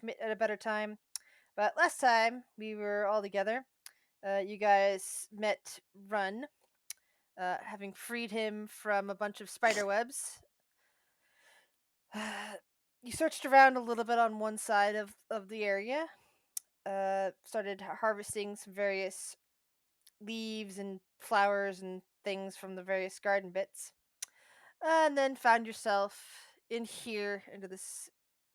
commit at a better time. But last time we were all together, you guys met Run, having freed him from a bunch of spider webs. You searched around a little bit on one side of the area, started harvesting some various leaves and flowers and things from the various garden bits, and then found yourself in here into this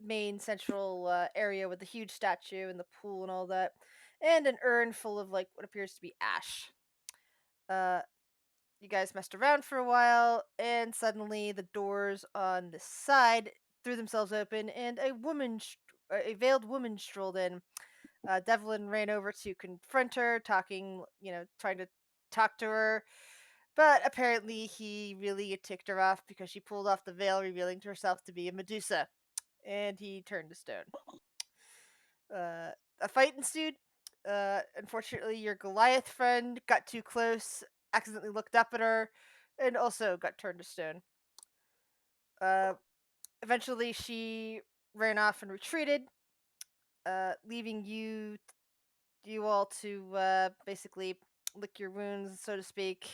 main central area with the huge statue and the pool and all that, and an urn full of like what appears to be ash. Uh, you guys messed around for a while, and suddenly the doors on the side threw themselves open, and a veiled woman strolled in. Devlin ran over to confront her, talking, trying to talk to her, but apparently he really ticked her off because she pulled off the veil, revealing to herself to be a Medusa, and he turned to stone. A fight ensued. Unfortunately, your Goliath friend got too close, accidentally looked up at her, and also got turned to stone. Uh, Eventually, she ran off and retreated, leaving you all to basically lick your wounds, so to speak,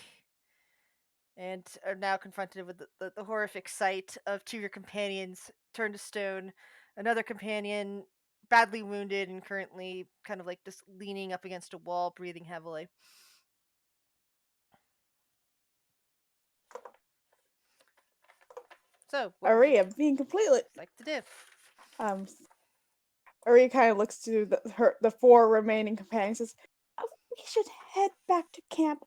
and are now confronted with the horrific sight of two of your companions turned to stone, another companion badly wounded and currently kind of like just leaning up against a wall, breathing heavily. So, what would you Aria, being completely like to do? um, Aria kind of looks to the four remaining companions. And says, "We should head back to camp.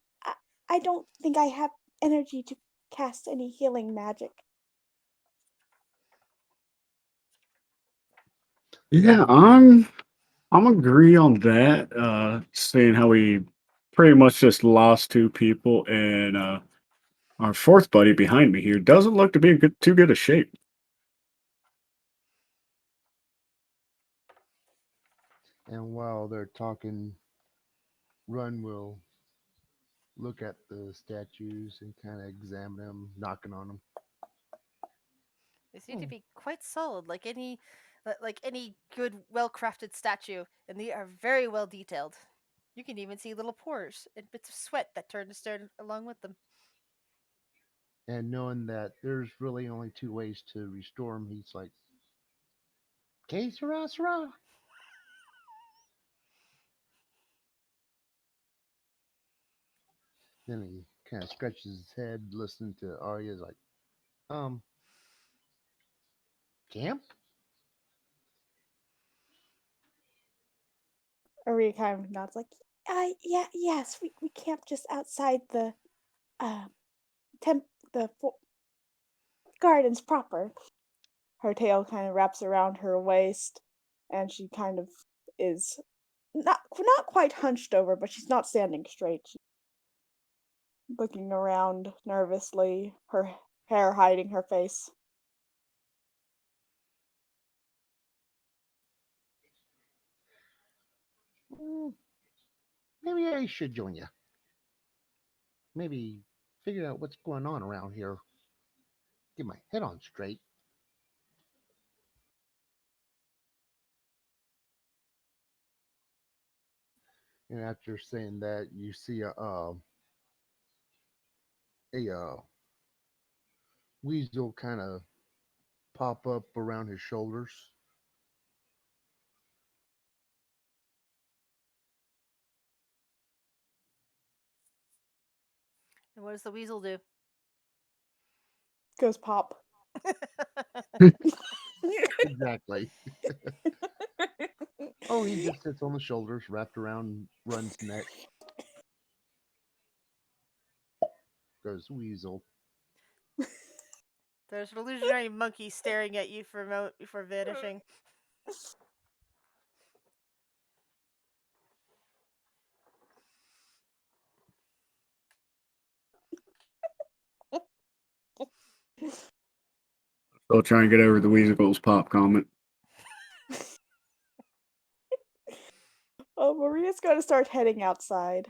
I don't think I have energy to cast any healing magic." Yeah, I'm agree on that. Seeing how we pretty much just lost two people, and our fourth buddy behind me here doesn't look to be in too good a shape. And while they're talking, Run will look at the statues and kind of examine them, knocking on them. They seem to be quite solid, like any good, well-crafted statue, and they are very well detailed. You can even see little pores and bits of sweat that turn to stone along with them. And knowing that there's really only two ways to restore him, he's like, "Que sera, sera." Then he kind of scratches his head, listening to Arya's like, um, camp? Aria kind of nods, like, yeah, yes, we camp just outside the uh temp the gardens proper." Her tail kind of wraps around her waist, and she kind of is not quite hunched over, but she's not standing straight. She's looking around nervously, her hair hiding her face. "Mm, maybe I should join you. Maybe figure out what's going on around here. Get my head on straight." And after saying that, you see a weasel kind of pop up around his shoulders. And what does the weasel do? Goes pop. Exactly. Oh, he just sits on the shoulders, wrapped around Run's neck. Goes weasel. There's an illusionary monkey staring at you for a moment before vanishing. Still trying to get over the Weasels pop comment. Oh, Maria's gonna start heading outside.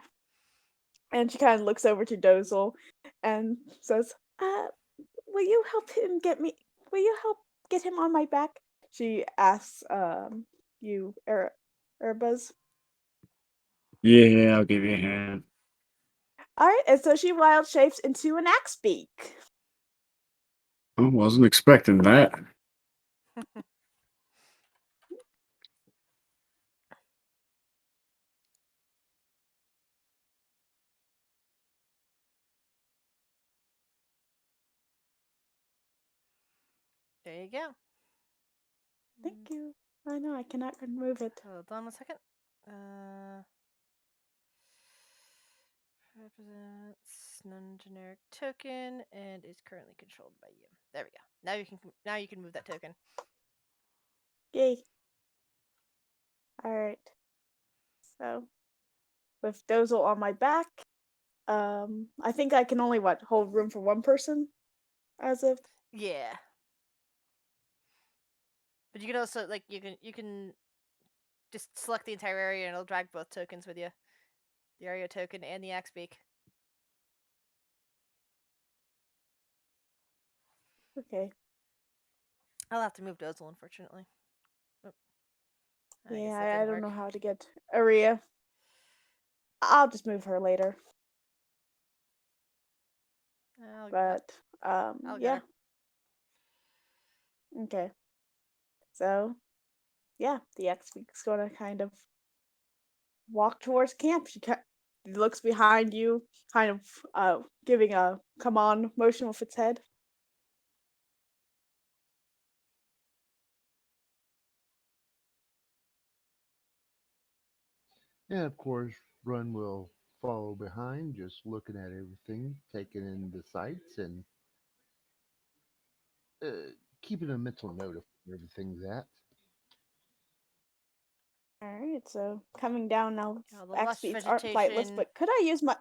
And she kind of looks over to Dozel and says, will you help him get me? Will you help get him on my back?" She asks you, Erbuz. Yeah, I'll give you a hand. All right, and so she wild shapes into an axe beak. I wasn't expecting that. There you go. Thank you. I know I cannot remove it. Hold on a second. Represents non-generic token and is currently controlled by you. There we go. Now you can move that token. Yay. All right. So with Dozel on my back, I think I can only hold room for one person as of. Yeah. But you can also you can just select the entire area and it'll drag both tokens with you. The area token and the axe beak. Okay. I'll have to move Dozel, unfortunately. Oh, I guess Yeah, that I didn't don't work. know how to get Aria. I'll just move her later. But I'll get yeah. her. Okay. So yeah, the X-Week's gonna kind of walk towards camp. She looks behind you, kind of giving a come on motion with its head. And of course, Run will follow behind, just looking at everything, taking in the sights, and keeping a mental note of where everything's at. All right, so coming down now. All the X lush beats aren't flightless, vegetation. but could I use my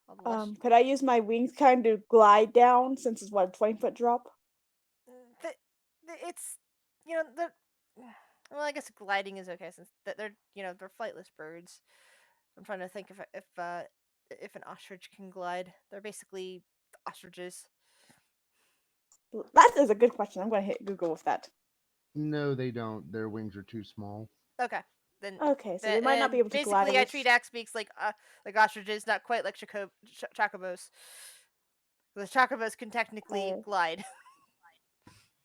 All the lush. could I use my wings kind of glide down since it's what a 20-foot drop? It's the well, I guess gliding is okay since they're they're flightless birds. I'm trying to think if an ostrich can glide. They're basically ostriches. That is a good question. I'm gonna hit Google with that. No, they don't. Their wings are too small. Okay, then Okay, so they might not be able to glide basically I with. treat axe beaks like ostriches, not quite like chocobos. The chocobos can technically glide.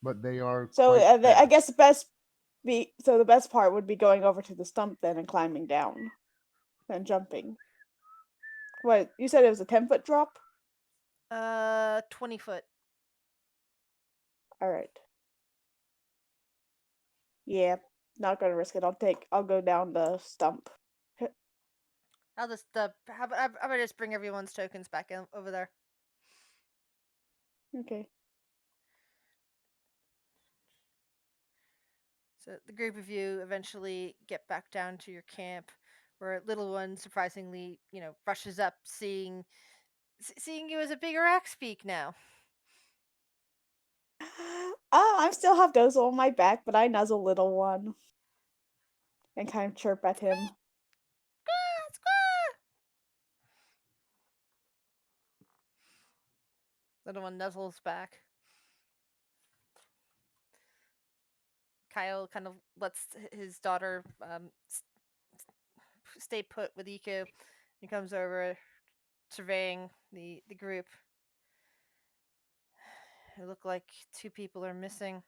But they are So quite I fast. guess the best part would be going over to the stump then and climbing down, and jumping. What you said it was a 10-foot drop? 20 foot. All right. Yeah, not gonna risk it. I'll go down the stump. I'll just how about I just bring everyone's tokens back in, over there. Okay. So the group of you eventually get back down to your camp, where little one surprisingly, rushes up, seeing you as a bigger axe beak now. Oh, I still have Dozel on my back, but I nuzzle little one and kind of chirp at him. Squawk, squawk. Little one nuzzles back. Kyle kind of lets his daughter stay put with Iku. He comes over, surveying the group. It looked like two people are missing.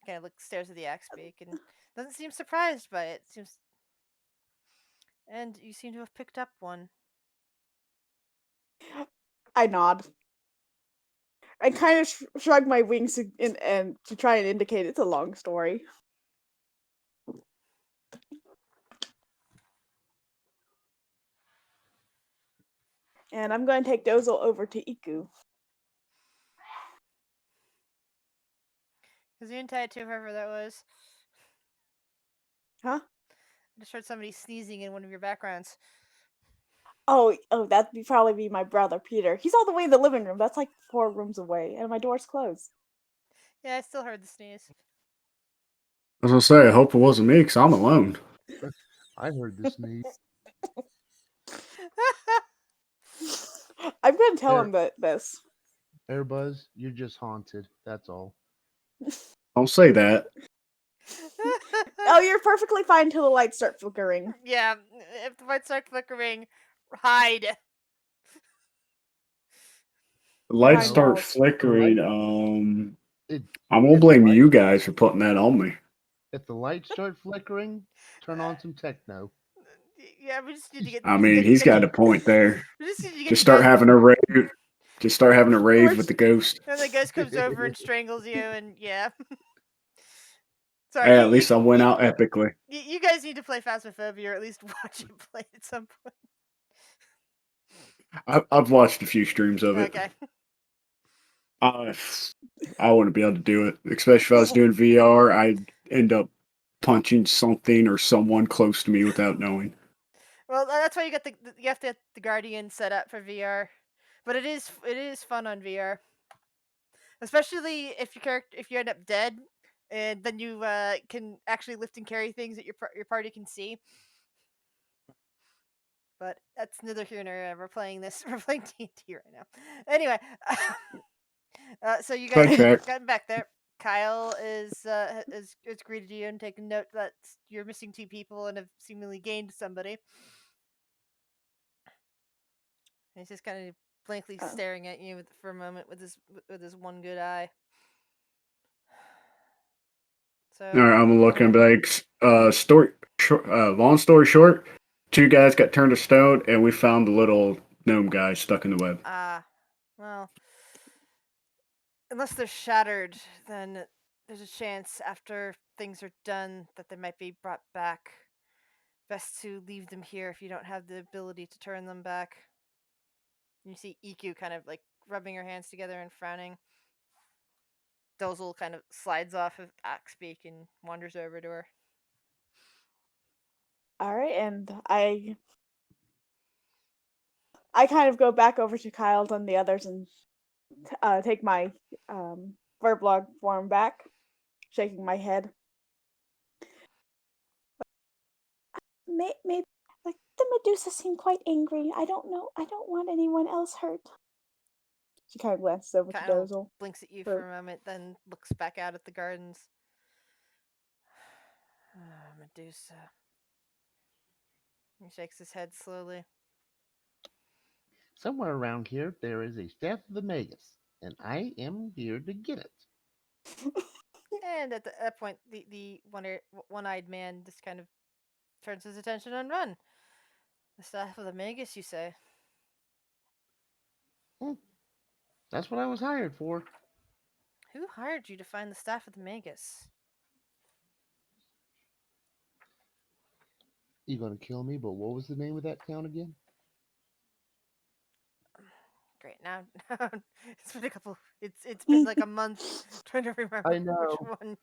Kind of stares at the axe beak and doesn't seem surprised by it. And you seem to have picked up one. I nod. I kind of shrug my wings and to try and indicate it's a long story. And I'm going to take Dozel over to Iku. Is you tied to whoever that was? Huh? I just heard somebody sneezing in one of your backgrounds. Oh, that'd probably be my brother Peter. He's all the way in the living room. That's like 4 rooms away, and my door's closed. Yeah, I still heard the sneeze. I was gonna say, I hope it wasn't me because I'm alone. I heard the sneeze. I'm going to tell Air, him this. Airbuzz, you're just haunted. That's all. Don't say that. Oh, you're perfectly fine till the lights start flickering. Yeah, if the lights start flickering, hide. The Behind lights No, start walls. flickering. it, I'm gonna if the blame light you guys for putting that on me. if the lights start flickering, turn on some techno. Yeah, we just need to I mean, he's get got a point there. we just need to get Just you start guys. having a rave. Just start having a rave with Which the ghost. And the ghost comes over and strangles you, and yeah. Hey, Sorry, at least I went out epically. you guys need to play Phasmophobia, or at least watch it play at some point. I've watched a few streams of it. Okay. Uh, I wouldn't be able to do it, especially if I was doing VR. I'd end up punching something or someone close to me without knowing. Well, that's why you got you have to get the Guardian set up for VR, but it is fun on VR, especially if if you end up dead, and then you can actually lift and carry things that your party can see. But that's neither here nor there. We're playing this. We're playing D&D right now. Anyway, so you guys Sidetrack. gotten back there. Kyle is greeted you and taken note that you're missing two people and have seemingly gained somebody. And he's just kind of blankly oh. staring at you for a moment with his one good eye. All So right, I'm what do looking you? like long story short, two guys got turned to stone, and we found the little gnome guy stuck in the web. Well, unless they're shattered, then there's a chance after things are done that they might be brought back. Best to leave them here if you don't have the ability to turn them back. You see EQ kind of like rubbing her hands together and frowning. Dozel kind of slides off of Axbeak and wanders over to her. All right, and I kind of go back over to Kyle's and the others and take my verblog form back, shaking my head. Maybe like the Medusa seemed quite angry. I don't know. I don't want anyone else hurt. She kind of glances over to Kind of Dozel. blinks at you Or, for a moment, then looks back out at the gardens. Medusa. He shakes his head slowly. Somewhere around here, there is a staff of the Magus, and I am here to get it. And at that point, the one-eyed man just kind of turns his attention and run. The staff of the Magus, you say? Hmm, that's what I was hired for. Who hired you to find the staff of the Magus? You gonna kill me? But what was the name of that town again? Great. Now it's been a couple. It's been like a month trying to remember I which know. one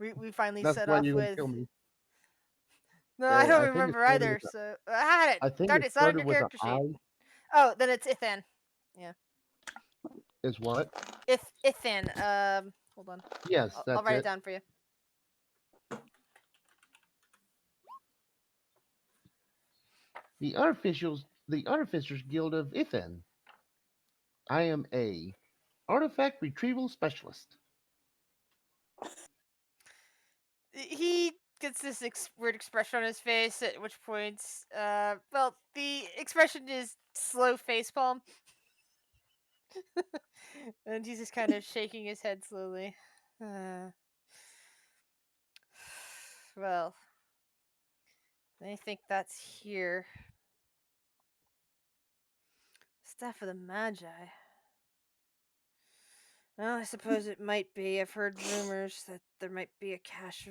we finally That's set why off you're gonna with. kill me. No, I don't I think it remember started either. with a. So I had it. I think Darn it it! It's not on started your with a character sheet. I. Oh, then it's Ithan. Yeah, Is what? Ithan. Hold on. Yes, I'll that's write it it. down for you. The Artificers Guild of Ithen. I am a artifact retrieval specialist. He gets this weird expression on his face, at which points, well, the expression is slow facepalm, and he's just kind of shaking his head slowly. Uh, well, I think that's here. Staff of the Magi. Well, I suppose it might be. I've heard rumors that there might be a cache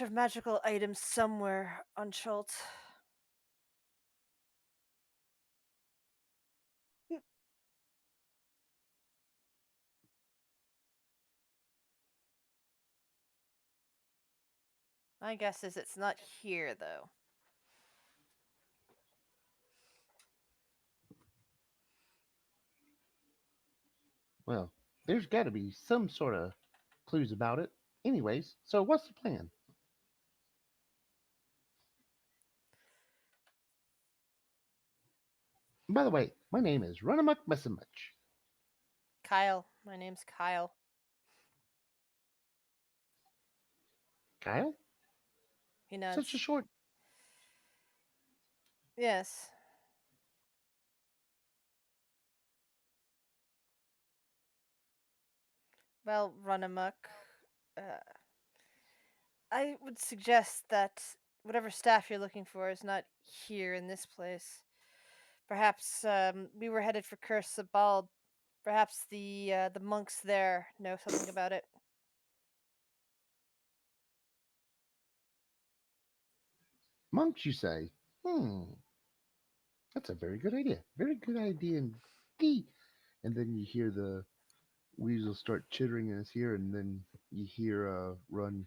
of magical items somewhere on Schultz. My guess is it's not here, though. Well, there's got to be some sort of clues about it. Anyways, so what's the plan? By the way, my name is Runamuck Messamutch. Kyle. My name's Kyle. Kyle? He nods. Such a short. Yes. Well, run amok. Uh, I would suggest that whatever staff you're looking for is not here in this place. Perhaps we were headed for Curse Sabal. Perhaps the monks there know something about it. Monks, you say? That's a very good idea. Very good idea indeed. And then you hear the weasel start chittering in his ear, and then you hear Run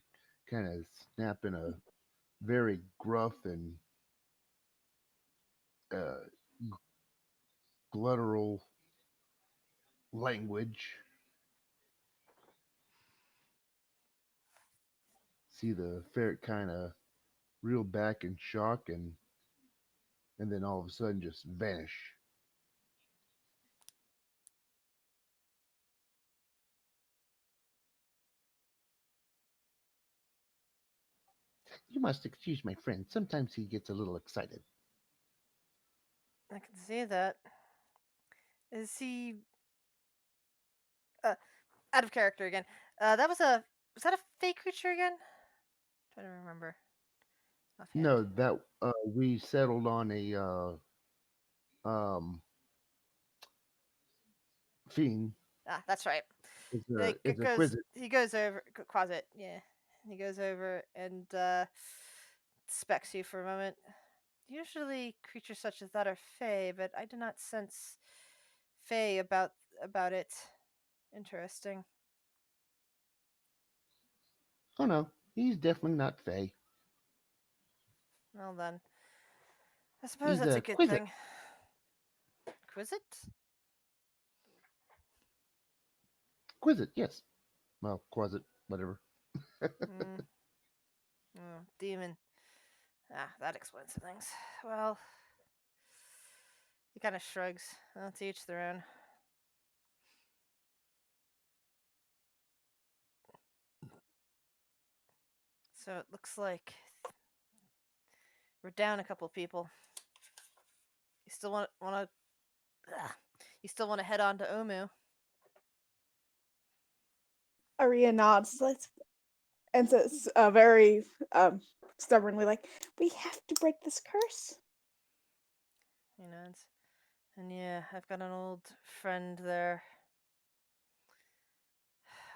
kind of snap in a very gruff and uh, gluttural language. See the ferret kind of reel back in shock, and then all of a sudden just vanish. You must excuse my friend. Sometimes he gets a little excited. I can see that. Is he uh, out of character again? That was that a fake creature again? Trying to remember offhand. No, that we settled on a um, fiend. Ah, that's right. It's a quiz. He goes over Quasit, yeah. He goes over and specs you for a moment. Usually creatures such as that are fey, but I do not sense fey about it. Interesting. Oh no, he's definitely not Fey. Well then, I suppose He's that's a a good Quizit. thing. Quizit? Quizit, yes. Well, Quasit, whatever. Hmm. Oh, demon. Ah, that explains some things. Well, he kind of shrugs. Well, to each their own. So it looks like we're down a couple people. You still want to you still want to head on to Omu? Aria nods and says very stubbornly, like, "We have to break this curse." He nods. And yeah, I've got an old friend there.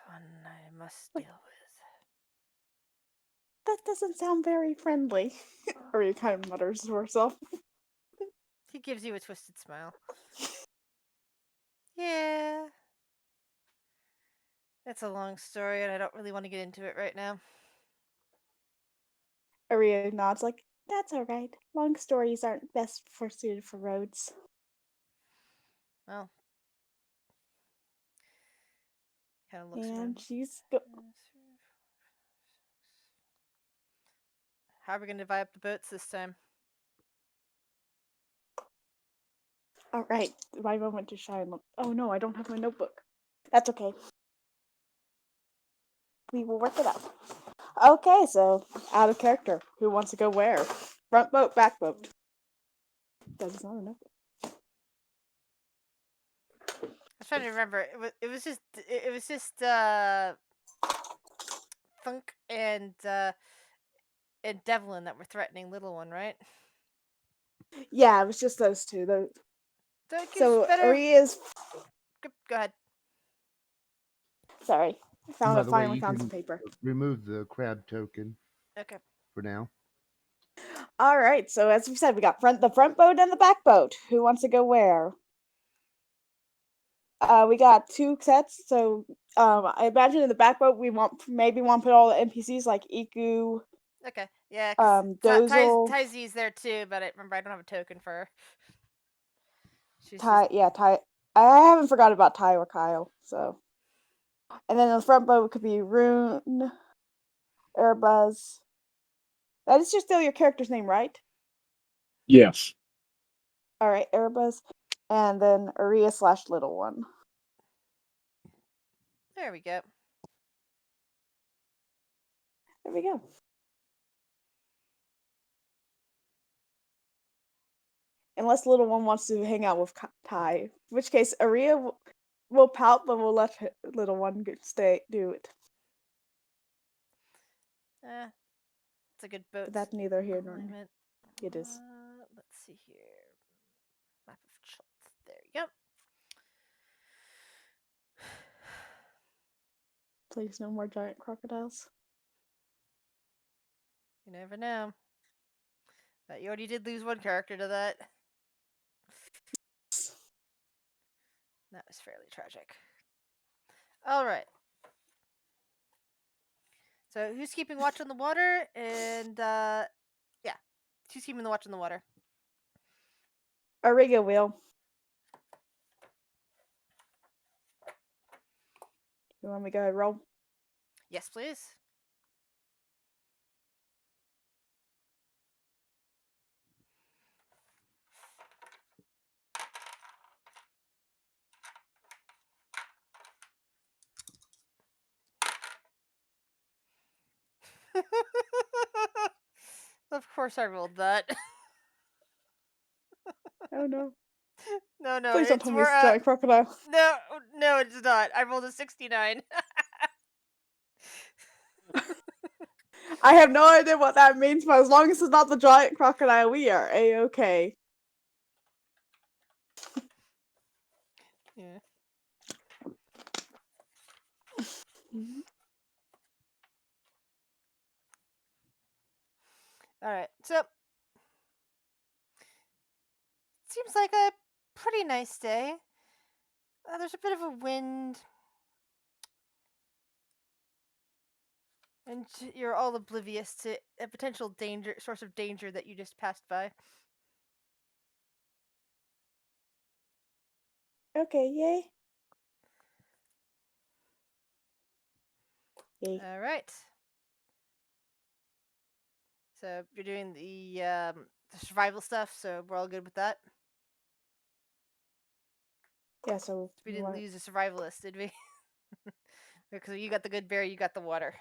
One I must Like, deal with. that doesn't sound very friendly. Aria kind of mutters to herself. He gives you a twisted smile. Yeah. It's a long story, and I don't really want to get into it right now. Aria nods, like, "That's all right. Long stories aren't best for suited for roads." Well, kind of looks And around. she's How are we going to divide up the boats this time? all right. My moment to shine. Oh no, I don't have my notebook. That's okay. We will work it out. Okay, so out of character. Who wants to go where? Front boat, back boat. That is not enough. I was trying to remember. It was just Thunk and Devlin that were threatening Little One, right? Yeah, it was just those two. So it gives So better. Aria's Go ahead. sorry. And by the way, Finally you found can some paper. remove the crab token Okay. for now. All right, so as we said, we got the front boat and the back boat. Who wants to go where? We got two sets, so I imagine in the back boat we maybe want to put all the NPCs like Iku, Okay. Yeah, because Dozel, Tyzee's there too, but remember I don't have a token for her. She's just Ty. I haven't forgot about Ty or Kyle. So, and then the front boat could be Rune, Airbuzz. That is just still your character's name, right? Yes. All right, Airbuzz, and then Aria / Little One. There we go. There we go. Unless little one wants to hang out with Ty, in which case Aria will pout, but we'll let little one stay do it. It's a good boat. But that's neither here nor there. alignment. It is. Let's see here. Map of Chult. There you go. Please, no more giant crocodiles. You never know. But you already did lose one character to that. That was fairly tragic. All right. So who's keeping watch on the water? And yeah, who's keeping the watch on the water? Aria will. You want me to go ahead and roll? Yes, please. Of course I rolled that. Oh no. No, Please don't it's tell me more, it's a giant crocodile. no, it's not. I rolled a 69. I have no idea what that means, but as long as it's not the giant crocodile, we are A-okay. Yeah. All right. So seems like a pretty nice day. There's a bit of a wind, and you're all oblivious to a potential source of danger that you just passed by. Okay, yay. Yay. All right. So you're doing the survival stuff, so we're all good with that. Yeah, so We didn't lose a survivalist, did we? Because you got the good berry, you got the water.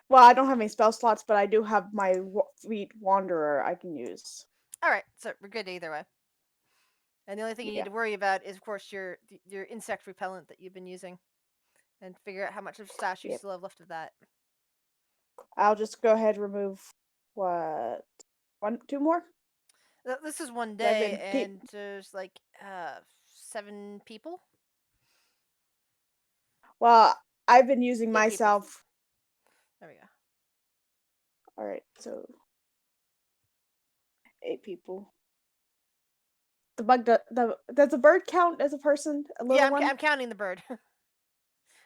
Well, I don't have any spell slots, but I do have my Fleet Wanderer I can use. All right, so we're good either way. And the only thing you need to worry about is, of course, your insect repellent that you've been using, and figure out how much of stash you still have left of that. I'll just go ahead and remove what 2 more. This is one day, and there's like 7 people. Well, I've been using 8 myself. People. There we go. All right, so 8 people. The bug does the bird count as a person? Yeah, I'm counting the bird.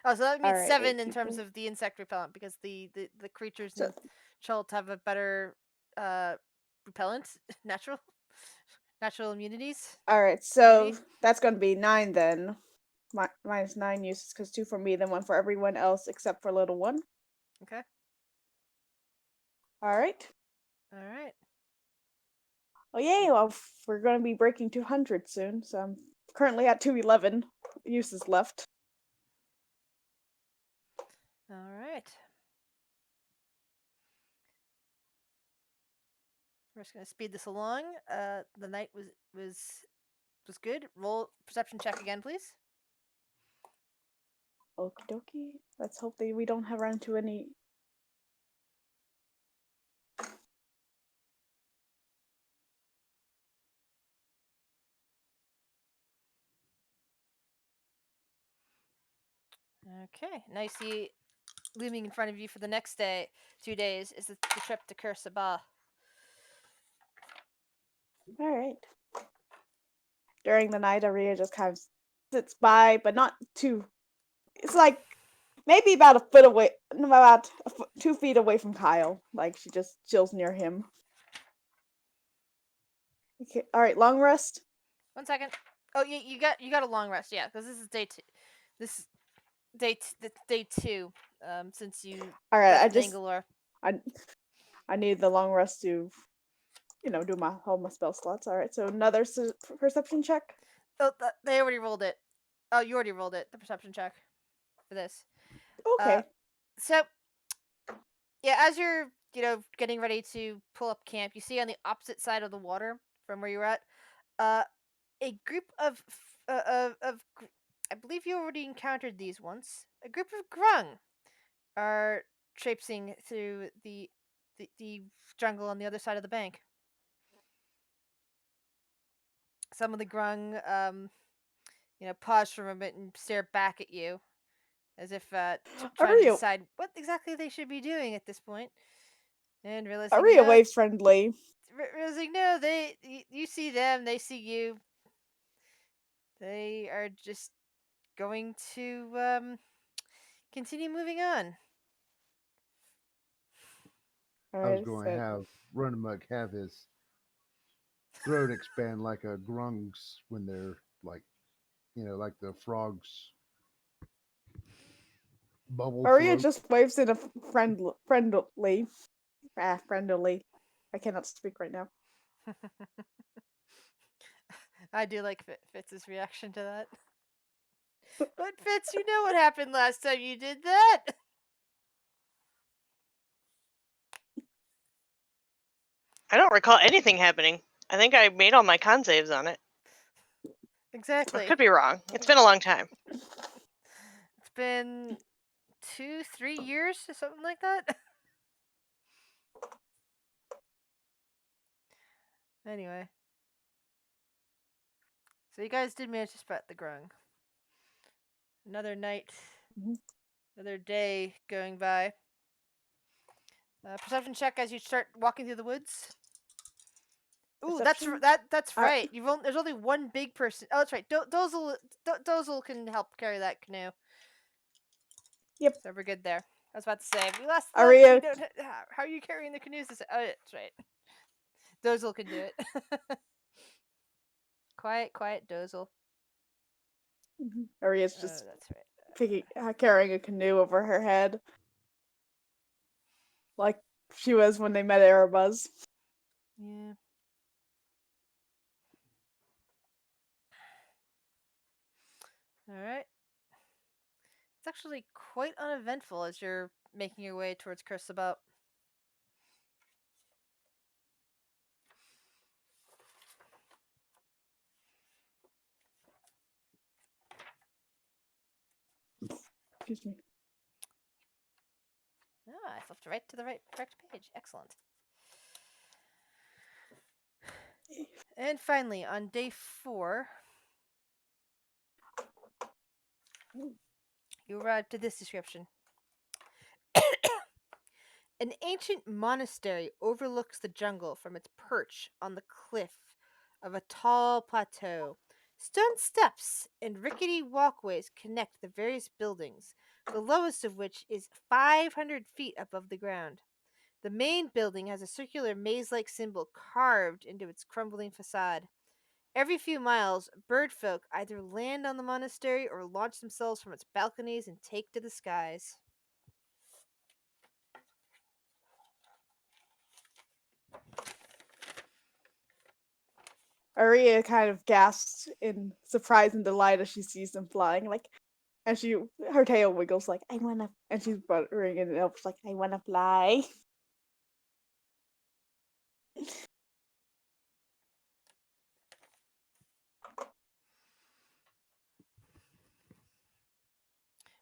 Oh, so that means right, 7 in terms of the insect repellent, because the creatures in Chult have a better repellent, natural immunities. All right, so that's going to be 9 then. Minus 9 uses, because 2 for me, then 1 for everyone else except for little one. Okay. All right. All right. Oh yay! Well, we're going to be breaking 200 soon, so I'm currently at 211 uses left. All right. We're just gonna speed this along. The night was good. Roll perception check again, please. Okie dokie. Let's hope that we don't have run into any. Okay. Now you see looming in front of you for the next 2 days is the trip to Kur Sabah. All right. During the night, Aria just kind of sits by, but not too. It's like maybe about a foot away, about 2 feet away from Kyle. Like she just chills near him. Okay. All right. Long rest. 1 second. Oh, you got a long rest, yeah, because this is day 2. This is day 2. Since you. All right. I need the long rest to, do my spell slots. All right. So another perception check. Oh, they already rolled it. Oh, you already rolled it. The perception check. for this. Okay. So yeah, as you're getting ready to pull up camp, you see on the opposite side of the water from where you're at, uh, a group I believe you already encountered these once. A group of grung are traipsing through the jungle on the other side of the bank. Some of the grung, pause for a moment and stare back at you, as if trying to Aria, decide what exactly they should be doing at this point, and realizing Aria waves friendly. realizing no, you see them, they see you. They are just going to continue moving on. I was Alright, going to so have Runamug have his throat expand like a grung's when they're like, like the frogs bubble Aria float. just waves in a friendly. Friendly. I cannot speak right now. I do like Fitz's reaction to that. But Fitz, you know what happened last time you did that. I don't recall anything happening. I think I made all my con saves on it. I Exactly. could be wrong. It's been a long time. It's been 2-3 years or something like that. Anyway, so you guys did manage to spot the grung. Another night, Mhm. another day going by. Perception check as you start walking through the woods. Ooh, Perception? that's right. There's only one big person. Oh, that's right. Dozel can help carry that canoe. Yep. So we're good there. I was about to say we lost. We Aria, don't. How are you carrying the canoes? Oh, that's right. Dozel can do it. Quiet, Dozel. Aria's Oh, just that's right. carrying a canoe over her head, like she was when they met Erebus. Yeah. All right. It's actually quite uneventful as you're making your way towards Cursabout. Excuse me. Ah, I flipped right to the correct page. Excellent. And finally, on day 4, you arrived at this description. An ancient monastery overlooks the jungle from its perch on the cliff of a tall plateau. Stone steps and rickety walkways connect the various buildings, the lowest of which is 500 feet above the ground. The main building has a circular maze-like symbol carved into its crumbling facade. Every few miles, birdfolk either land on the monastery or launch themselves from its balconies and take to the skies. Aria kind of gasps in surprise and delight as she sees them flying, and her tail wiggles like, I wanna, and she's buttering it up like, I wanna fly.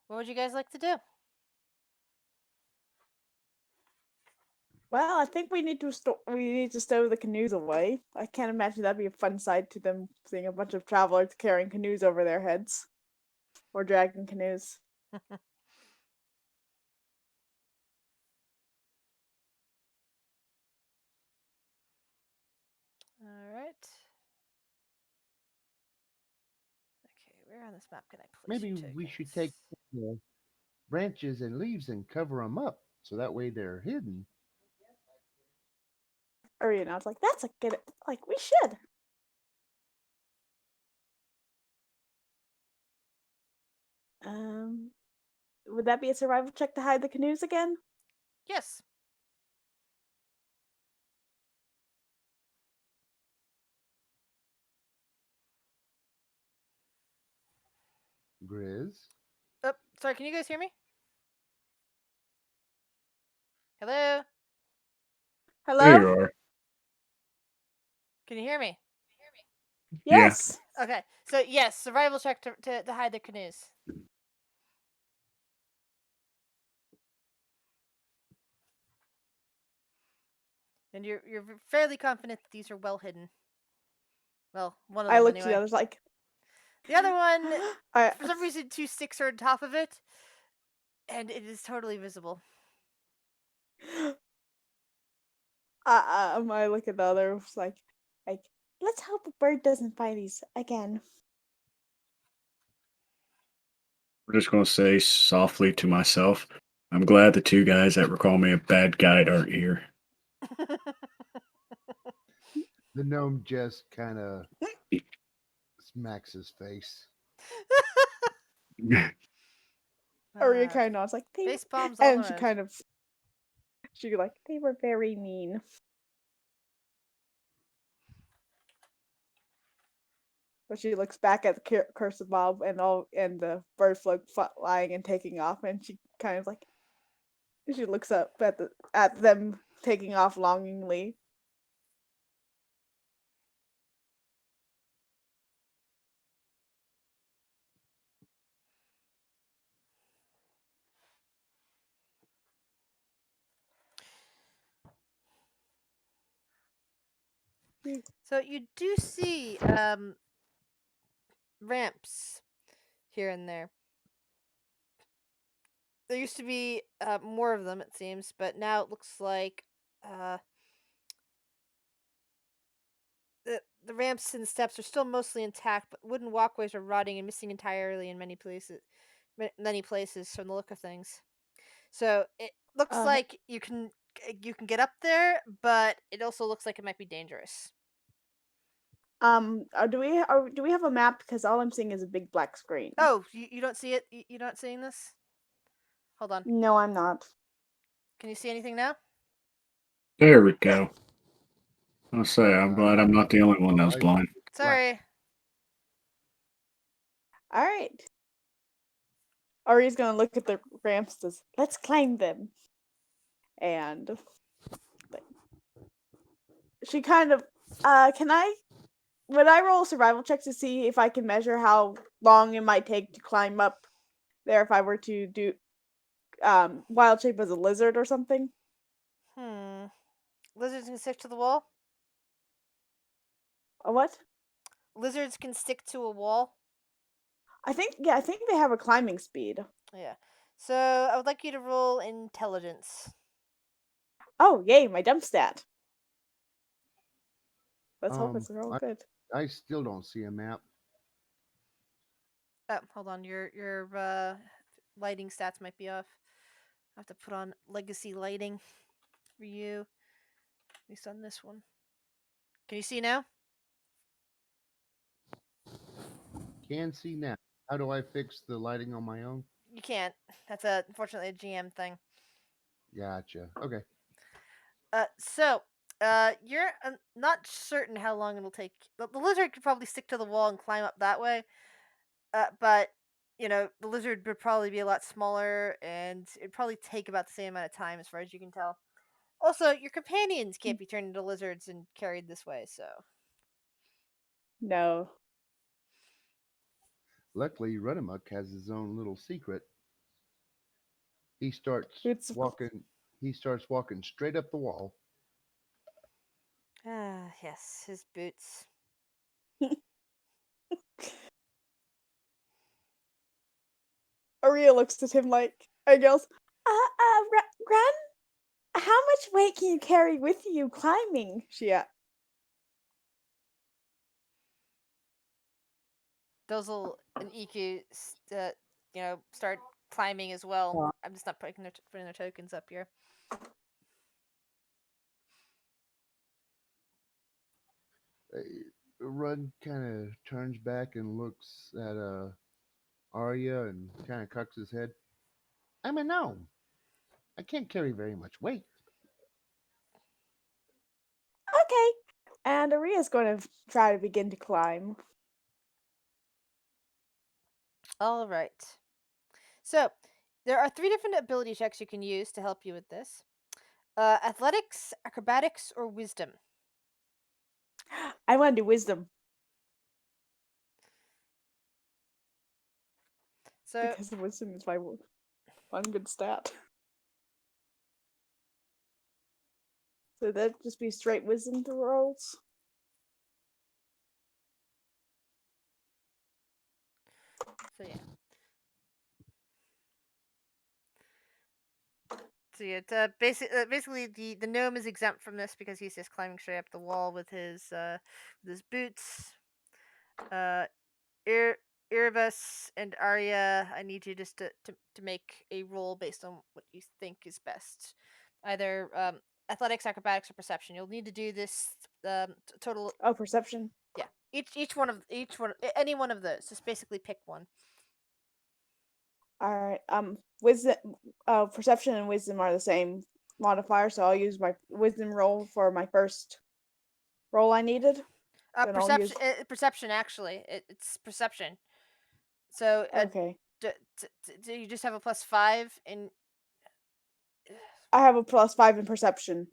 What would you guys like to do? Well, I think we need to stow the canoes away. I can't imagine that'd be a fun sight to them seeing a bunch of travelers carrying canoes over their heads or dragging canoes. All right. Okay, where on this map can I place Maybe your we should tokens? take the branches and leaves and cover them up so that way they're hidden. Aria nods like, that's a good, we should. Um, would that be a survival check to hide the canoes again? Yes. Grizz. Oh, Sorry, can you guys hear me? Hello? There Hello? you are. Can you hear me? Yeah. Yes. Okay, so yes, survival check to hide the canoes. And you're fairly confident that these are well hidden. Well, one of I them looked to the anyway. others like, The other one, I, for some reason, 2 sticks are on top of it, and it is totally visible. I look at the others like, let's hope a bird doesn't find these again. We're just going to say softly to myself, I'm glad the two guys that were calling me a bad guide aren't here. The gnome just kind of smacks his face. Aria kind of nods like, face bombs all and she around. kind of, they were very mean. But she looks back at the cursed mob and the bird flying and taking off, and she kind of like, she looks up at them taking off longingly. So you do see ramps here and there. There used to be more of them, it seems, but now it looks like uh, the ramps and steps are still mostly intact, but wooden walkways are rotting and missing entirely in many places. Many places, from the look of things. So it looks Uh, like you can get up there, but it also looks like it might be dangerous. do we have a map? Because all I'm seeing is a big black screen. Oh, you don't see it? You're not seeing this? Hold on. No, I'm not. Can you see anything now? There we go. I'll say, I'm Uh, glad I'm not the only one that was I blind. Sorry. All right. Ari's gonna look at the ramps. Says, let's climb them. And she kind of, would I roll a survival check to see if I can measure how long it might take to climb up there if I were to do wild shape as a lizard or something? Lizards can stick to the wall? A what? Lizards can stick to a wall? I think they have a climbing speed. Yeah. So I would like you to roll intelligence. Oh, yay, my dump stat. Let's hope it's real I, good. I still don't see a map. Oh, hold on. Your lighting stats might be off. I have to put on legacy lighting for you. At least on this one. Can you see now? Can see now. How do I fix the lighting on my own? You can't. That's unfortunately a GM thing. Gotcha. Okay. You're not certain how long it'll take. The lizard could probably stick to the wall and climb up that way. But the lizard would probably be a lot smaller, and it'd probably take about the same amount of time, as far as you can tell. Also, your companions can't be turned into lizards and carried this way, so. No. Luckily, Runamuck has his own little secret. He starts It's walking. He starts walking straight up the wall. Ah, yes, his boots. Aria looks at him like and yells, Run? How much weight can you carry with you climbing? Dozel and EQ, start climbing as well. I'm just not putting their tokens up here. Uh, Run kind of turns back and looks at Arya and kind of cocks his head. I'm a gnome. I can't carry very much weight. Okay. And Aria's going to try to begin to climb. All right. So, there are 3 different ability checks you can use to help you with this. Athletics, acrobatics, or wisdom. I want to do wisdom So, because the wisdom is my one good stat. So that'd just be straight wisdom rolls. yeah. So yeah, basically the gnome is exempt from this because he's just climbing straight up the wall with his boots. Ir- Erebus and Arya, I need you just to make a roll based on what you think is best. Either athletics, acrobatics, or perception. You'll need to do this total. Oh, perception. Yeah, each one any one of those. Just basically pick one. All right. Wisdom, perception and wisdom are the same modifier, so I'll use my wisdom roll for my first roll I needed. Then I'll use. Perception. Actually, it's perception. So Okay. do you just have a +5 in? I have a +5 in perception,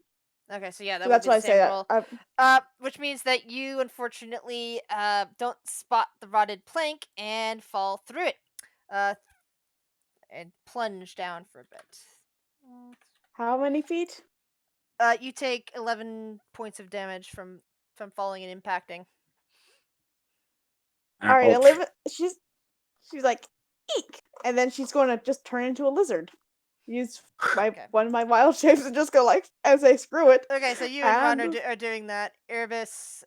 Okay, so yeah, so that would that's be the why I say same that. roll. Which means that you unfortunately don't spot the rotted plank and fall through it, uh, and plunge down for a bit. How many feet? You take 11 points of damage from falling and impacting. All right, Ouch. 11. She's like, eek, and then she's going to just turn into a lizard. Use Okay. one of my wild shapes and just go like as I screw it. Okay, so you and Ron are doing that. Erebus,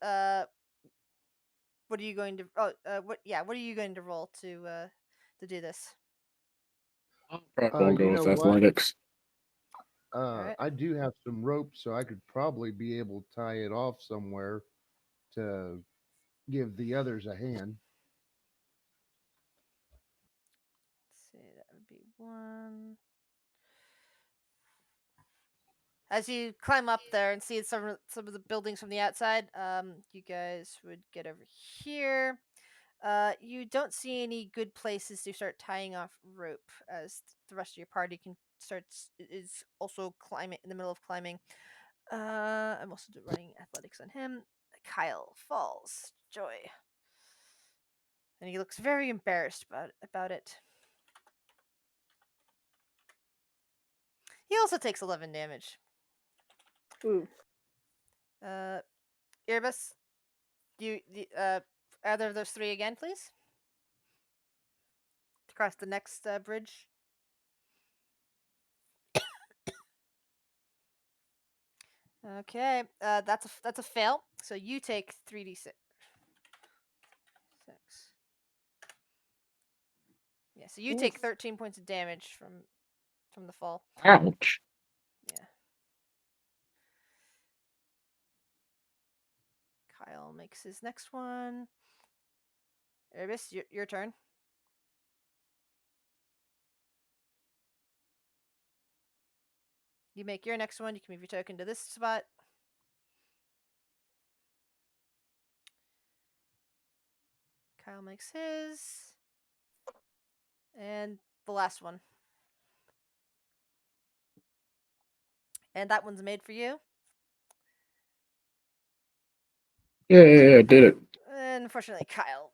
what are you going to? what are you going to roll to do this? I'll You go know with what? athletics. Alright. I do have some rope, so I could probably be able to tie it off somewhere to give the others a hand. Let's see, that would be 1. As you climb up there and see some of the buildings from the outside, you guys would get over here. You don't see any good places to start tying off rope, as the rest of your party is also climbing in the middle of climbing. I'm also running athletics on him. Kyle falls. Joy, and he looks very embarrassed about it. He also takes 11 damage. Ooh. Erebus, either of those 3 again, please. Across the next bridge. Okay, that's a fail. So you take 3d6. Yeah, so you Oof. take 13 points of damage from the fall. Ouch. Yeah. Kyle makes his next one. Erebus, your turn. You make your next one. You can move your token to this spot. Kyle makes his. And the last one. And that one's made for you. Yeah, did it. And unfortunately, Kyle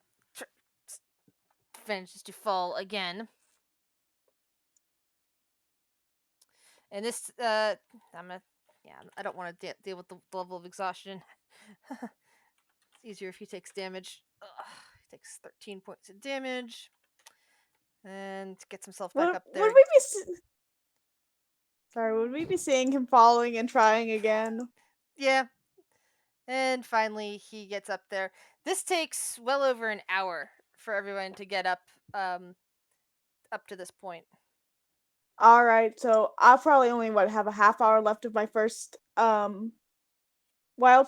manages to fall again. And this, I don't want to deal with the level of exhaustion. It's easier if he takes damage. He takes 13 points of damage. And gets himself back up there. Would we be? Sorry, would we be seeing him falling and trying again? Yeah. And finally, he gets up there. This takes well over an hour for everyone to get up to this point. All right, so I'll probably only have a half hour left of my first wild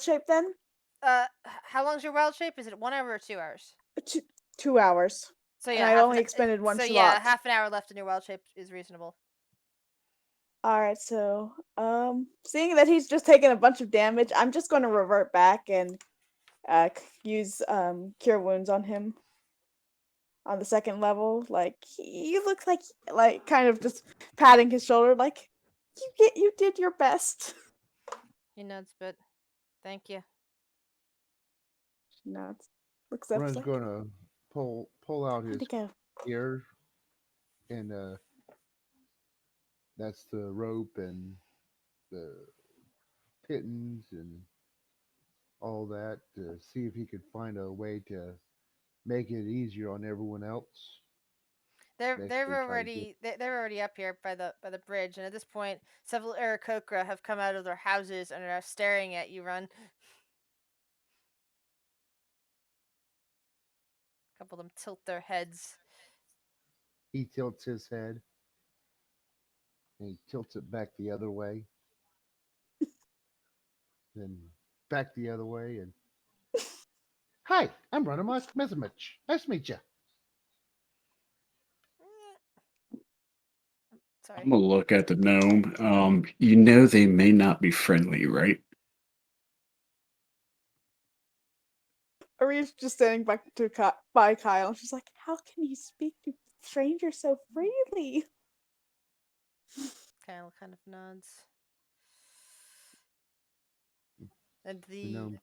shape then. How long's your wild shape? Is it 1 hour or 2 hours? 2 hours. So And yeah, I only expended one slot. half an hour left in your wild shape is reasonable. All right, so seeing that he's just taken a bunch of damage, I'm just going to revert back and use cure wounds on him. on the second level. Like he looks like kind of just patting his shoulder, like you did your best. He nods, but thank you. She nods, looks up, Run's like, gonna pull out how'd his it go? ear, and that's the rope and the pittons and all that to see if he could find a way to make it easier on everyone else. They're Basically, try to get. already they're already up here by the bridge, and at this point, several Aarakocra have come out of their houses and are staring at you. Run. A couple of them tilt their heads. He tilts his head and he tilts it back the other way, then back the other way, and hi, I'm Runner Messamich. Nice to meet you. Sorry. I'm gonna look at the gnome. They may not be friendly, right? Aria's just standing back by Kyle. She's like, how can you speak to strangers so freely? Kyle kind of nods. And The gnome.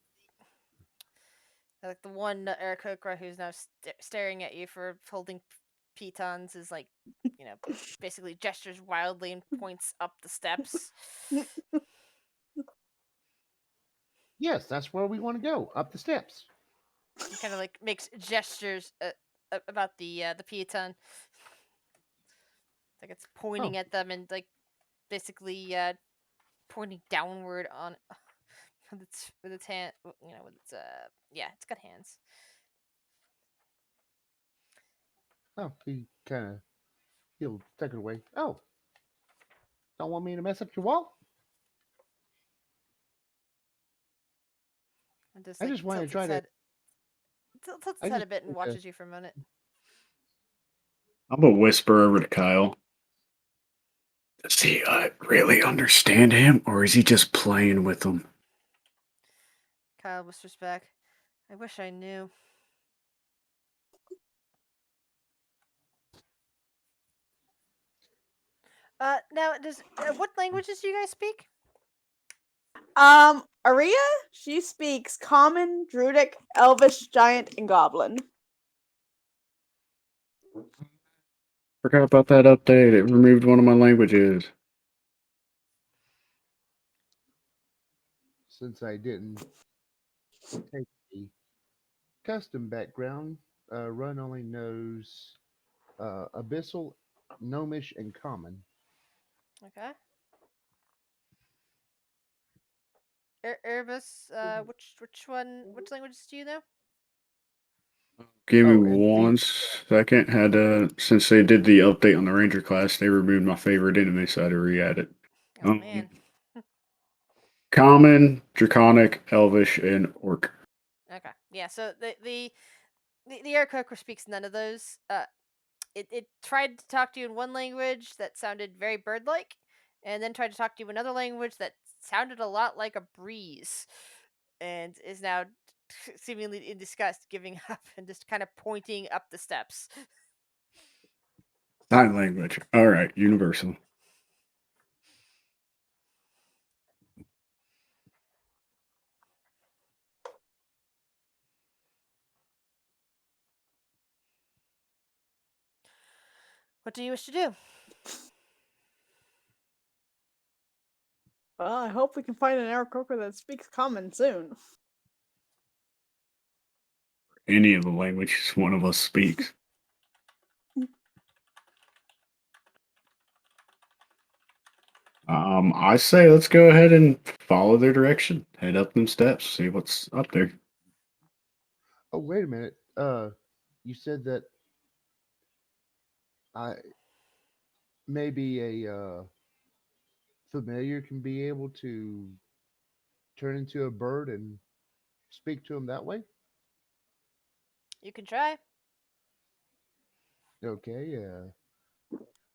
like the one Aarakocra who's now staring at you for holding pitons is like, basically gestures wildly and points up the steps. Yes, that's where we want to go, up the steps. And kind of like makes gestures about the piton. Like it's Oh, pointing at them and like basically pointing downward on with its hand. With its yeah, it's got hands. oh, he'll take it away. Oh, don't want me to mess up your wall? And just I like just want to tilts its try to. head, tilts its I head just a bit and wanted to. watches you for a minute. I'm gonna whisper over to Kyle. Does he really understand him, or is he just playing with them? Kyle whispers back, "I wish I knew." Now does what languages do you guys speak? Aria, she speaks Common, Druidic, Elvish, Giant, and Goblin. Forgot about that update. It removed one of my languages. Since I didn't take the custom background, Run only knows Abyssal, Gnomish, and Common. Okay. Erebus, which languages do you know? Give me Oh, and the 1 second. Had since they did the update on the Ranger class, they removed my favorite enemy, so I had to re-add it. Oh man. Common, Draconic, Elvish, and Orc. Okay. Yeah. So the Aarakocra speaks none of those. It tried to talk to you in one language that sounded very bird-like, and then tried to talk to you in another language that sounded a lot like a breeze, and is now seemingly in disgust, giving up and just kind of pointing up the steps. Sign language. All right, universal. What do you wish to do? Well, I hope we can find an Aarakocra that speaks Common soon. Any of the languages one of us speaks. I say let's go ahead and follow their direction. Head up them steps, see what's up there. oh, wait a minute. You said that I maybe a familiar can be able to turn into a bird and speak to him that way. You can try. Okay.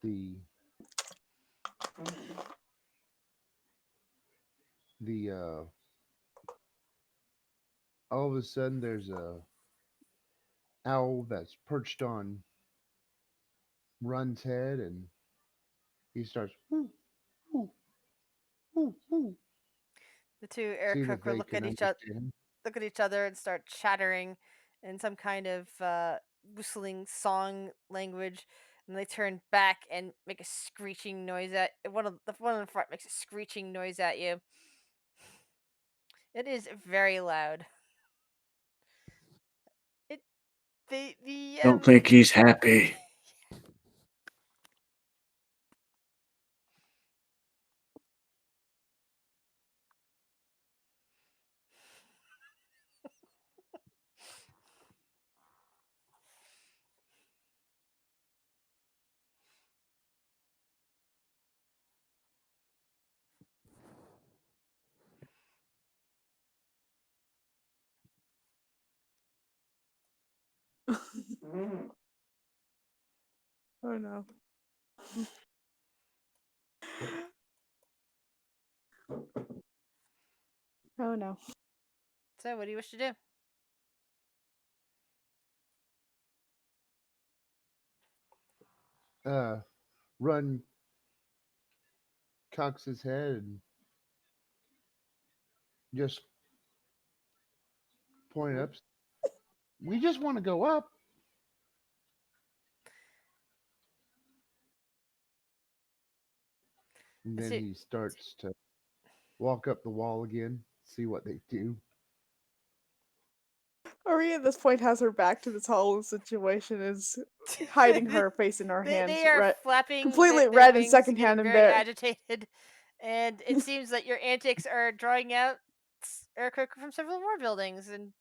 The the all of a sudden there's a owl that's perched on Run's head, and he starts "Woo, woo, woo, woo," The two seeing if Aarakocra they look can at each other, understand him. and start chattering in some kind of whistling song language, and they turn back and make a screeching noise at one of the front makes a screeching noise at you. It is very loud. It the Don't think he's happy. Oh no. Oh no. So what do you wish to do? Run cocks his head and just point up. We just want to go up. And I then see. he starts to walk up the wall again, see what they do. Ari at this point has her back to this whole situation, is hiding they, her face in her hands, they are red, flapping completely their red and wings, secondhand getting and very bare. agitated, and it seems that your antics are drawing out Eric from several more buildings, and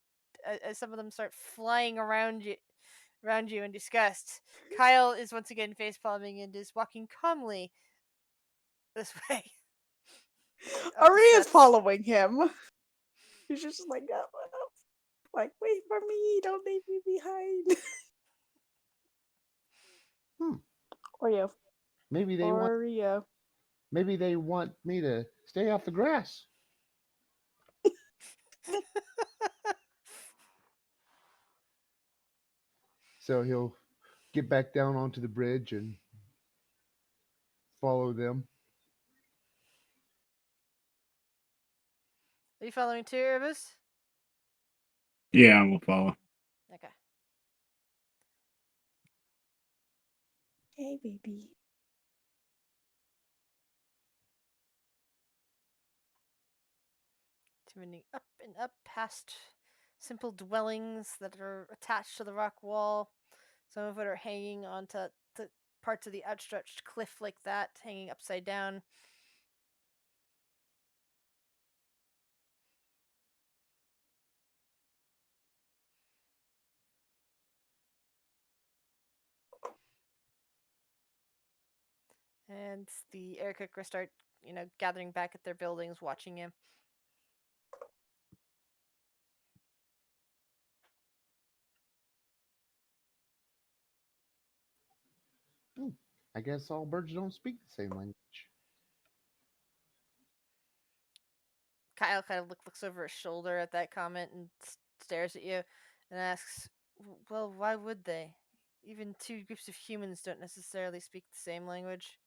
as some of them start flying around you in disgust. Kyle is once again face palming and is walking calmly this way. Up the Ari is steps. following him. He's just like, like, wait for me, don't leave me behind. Hmm. Oreo. Maybe they want. Oreo. Maybe they want me to stay off the grass. So he'll get back down onto the bridge and follow them. Are you following too, Urbus? Yeah, I'm gonna follow. Okay. Hey, baby. Turning up and up past simple dwellings that are attached to the rock wall. Some of it are hanging onto the parts of the outstretched cliff like that, hanging upside down. And the Aarakocra start, gathering back at their buildings, watching you. Hmm. I guess all birds don't speak the same language. Kyle kind of looks over his shoulder at that comment and stares at you and asks, "Well, why would they? Even two groups of humans don't necessarily speak the same language."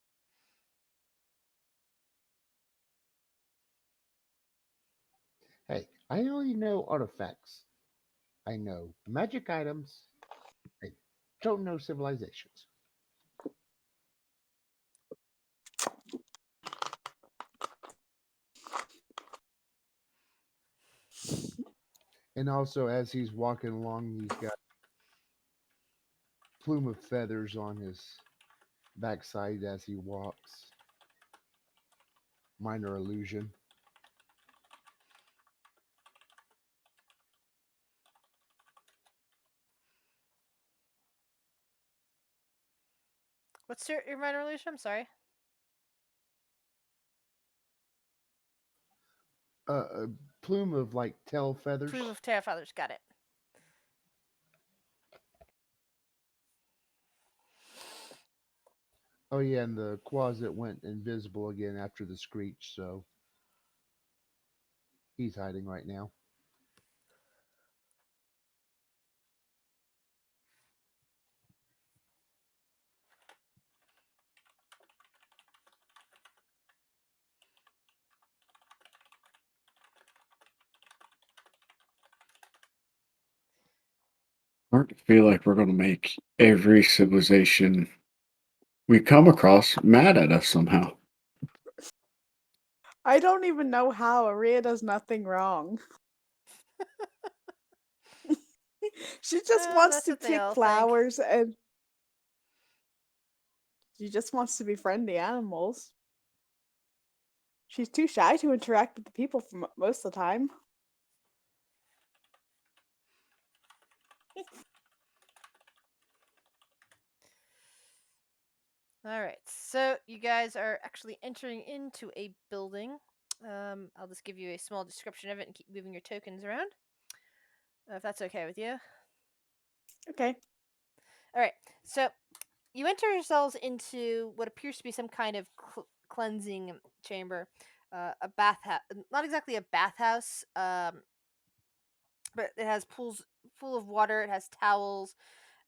Hey, I only know artifacts. I know magic items. I don't know civilizations. And also, as he's walking along, he's got a plume of feathers on his backside as he walks. Minor illusion. What's your minor illusion? I'm sorry. A plume of like tail feathers. Plume of Terra Feathers. Got it. Oh yeah, and the closet went invisible again after the screech, so he's hiding right now. I feel like we're going to make every civilization we come across mad at us somehow. I don't even know how. Aria does nothing wrong. She just Well, wants that's to what they pick all think. flowers and she just wants to befriend the animals. She's too shy to interact with the people for most of the time. All right, so you guys are actually entering into a building. I'll just give you a small description of it and keep moving your tokens around, if that's okay with you. Okay. All right, so you enter yourselves into what appears to be some kind of cleansing chamber, a bathhouse. Not exactly a bathhouse, but it has pools full of water. It has towels.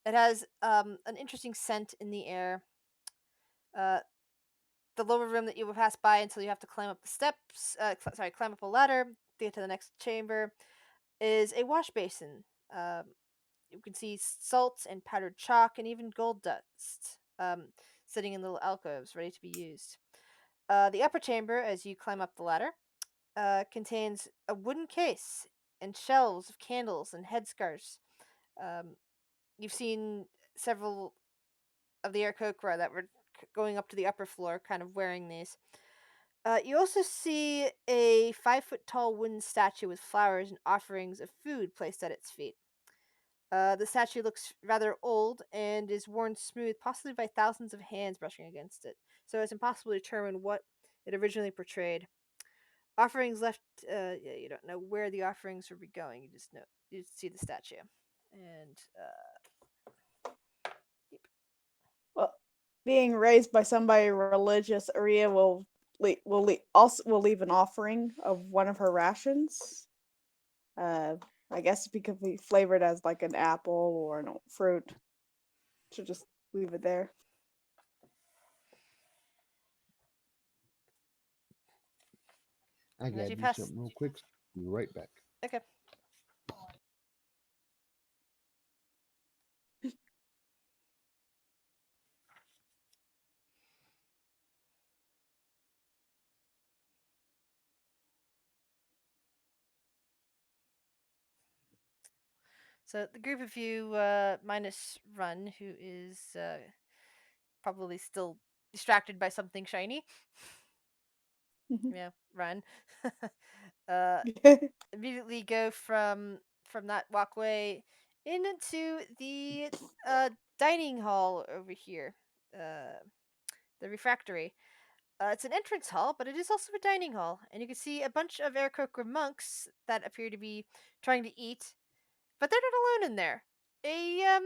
It has an interesting scent in the air. Uh, the lower room that you will pass by until you have to climb up the steps. Climb up a ladder to get to the next chamber is a wash basin. You can see salt and powdered chalk and even gold dust sitting in little alcoves ready to be used. The upper chamber, as you climb up the ladder, contains a wooden case and shelves of candles and headscarves. Um, you've seen several of the Aarakocra that were going up to the upper floor, kind of wearing these. You also see a 5 foot tall wooden statue with flowers and offerings of food placed at its feet. The statue looks rather old and is worn smooth, possibly by thousands of hands brushing against it, so it's impossible to determine what it originally portrayed. Offerings left, you don't know where the offerings will be going, you just see the statue. And, Well, being raised by somebody religious, Aria will leave an offering of one of her rations. I guess it could be flavored as like an apple or a fruit. Should just leave it there. I as gotta you do pass. something real quick. Be right back. Okay. So the group of you, minus Run, who is probably still distracted by something shiny. Yeah, Run. uh, immediately go from that walkway into the dining hall over here. The refractory. It's an entrance hall, but it is also a dining hall, and you can see a bunch of Aarakocra monks that appear to be trying to eat, but they're not alone in there. A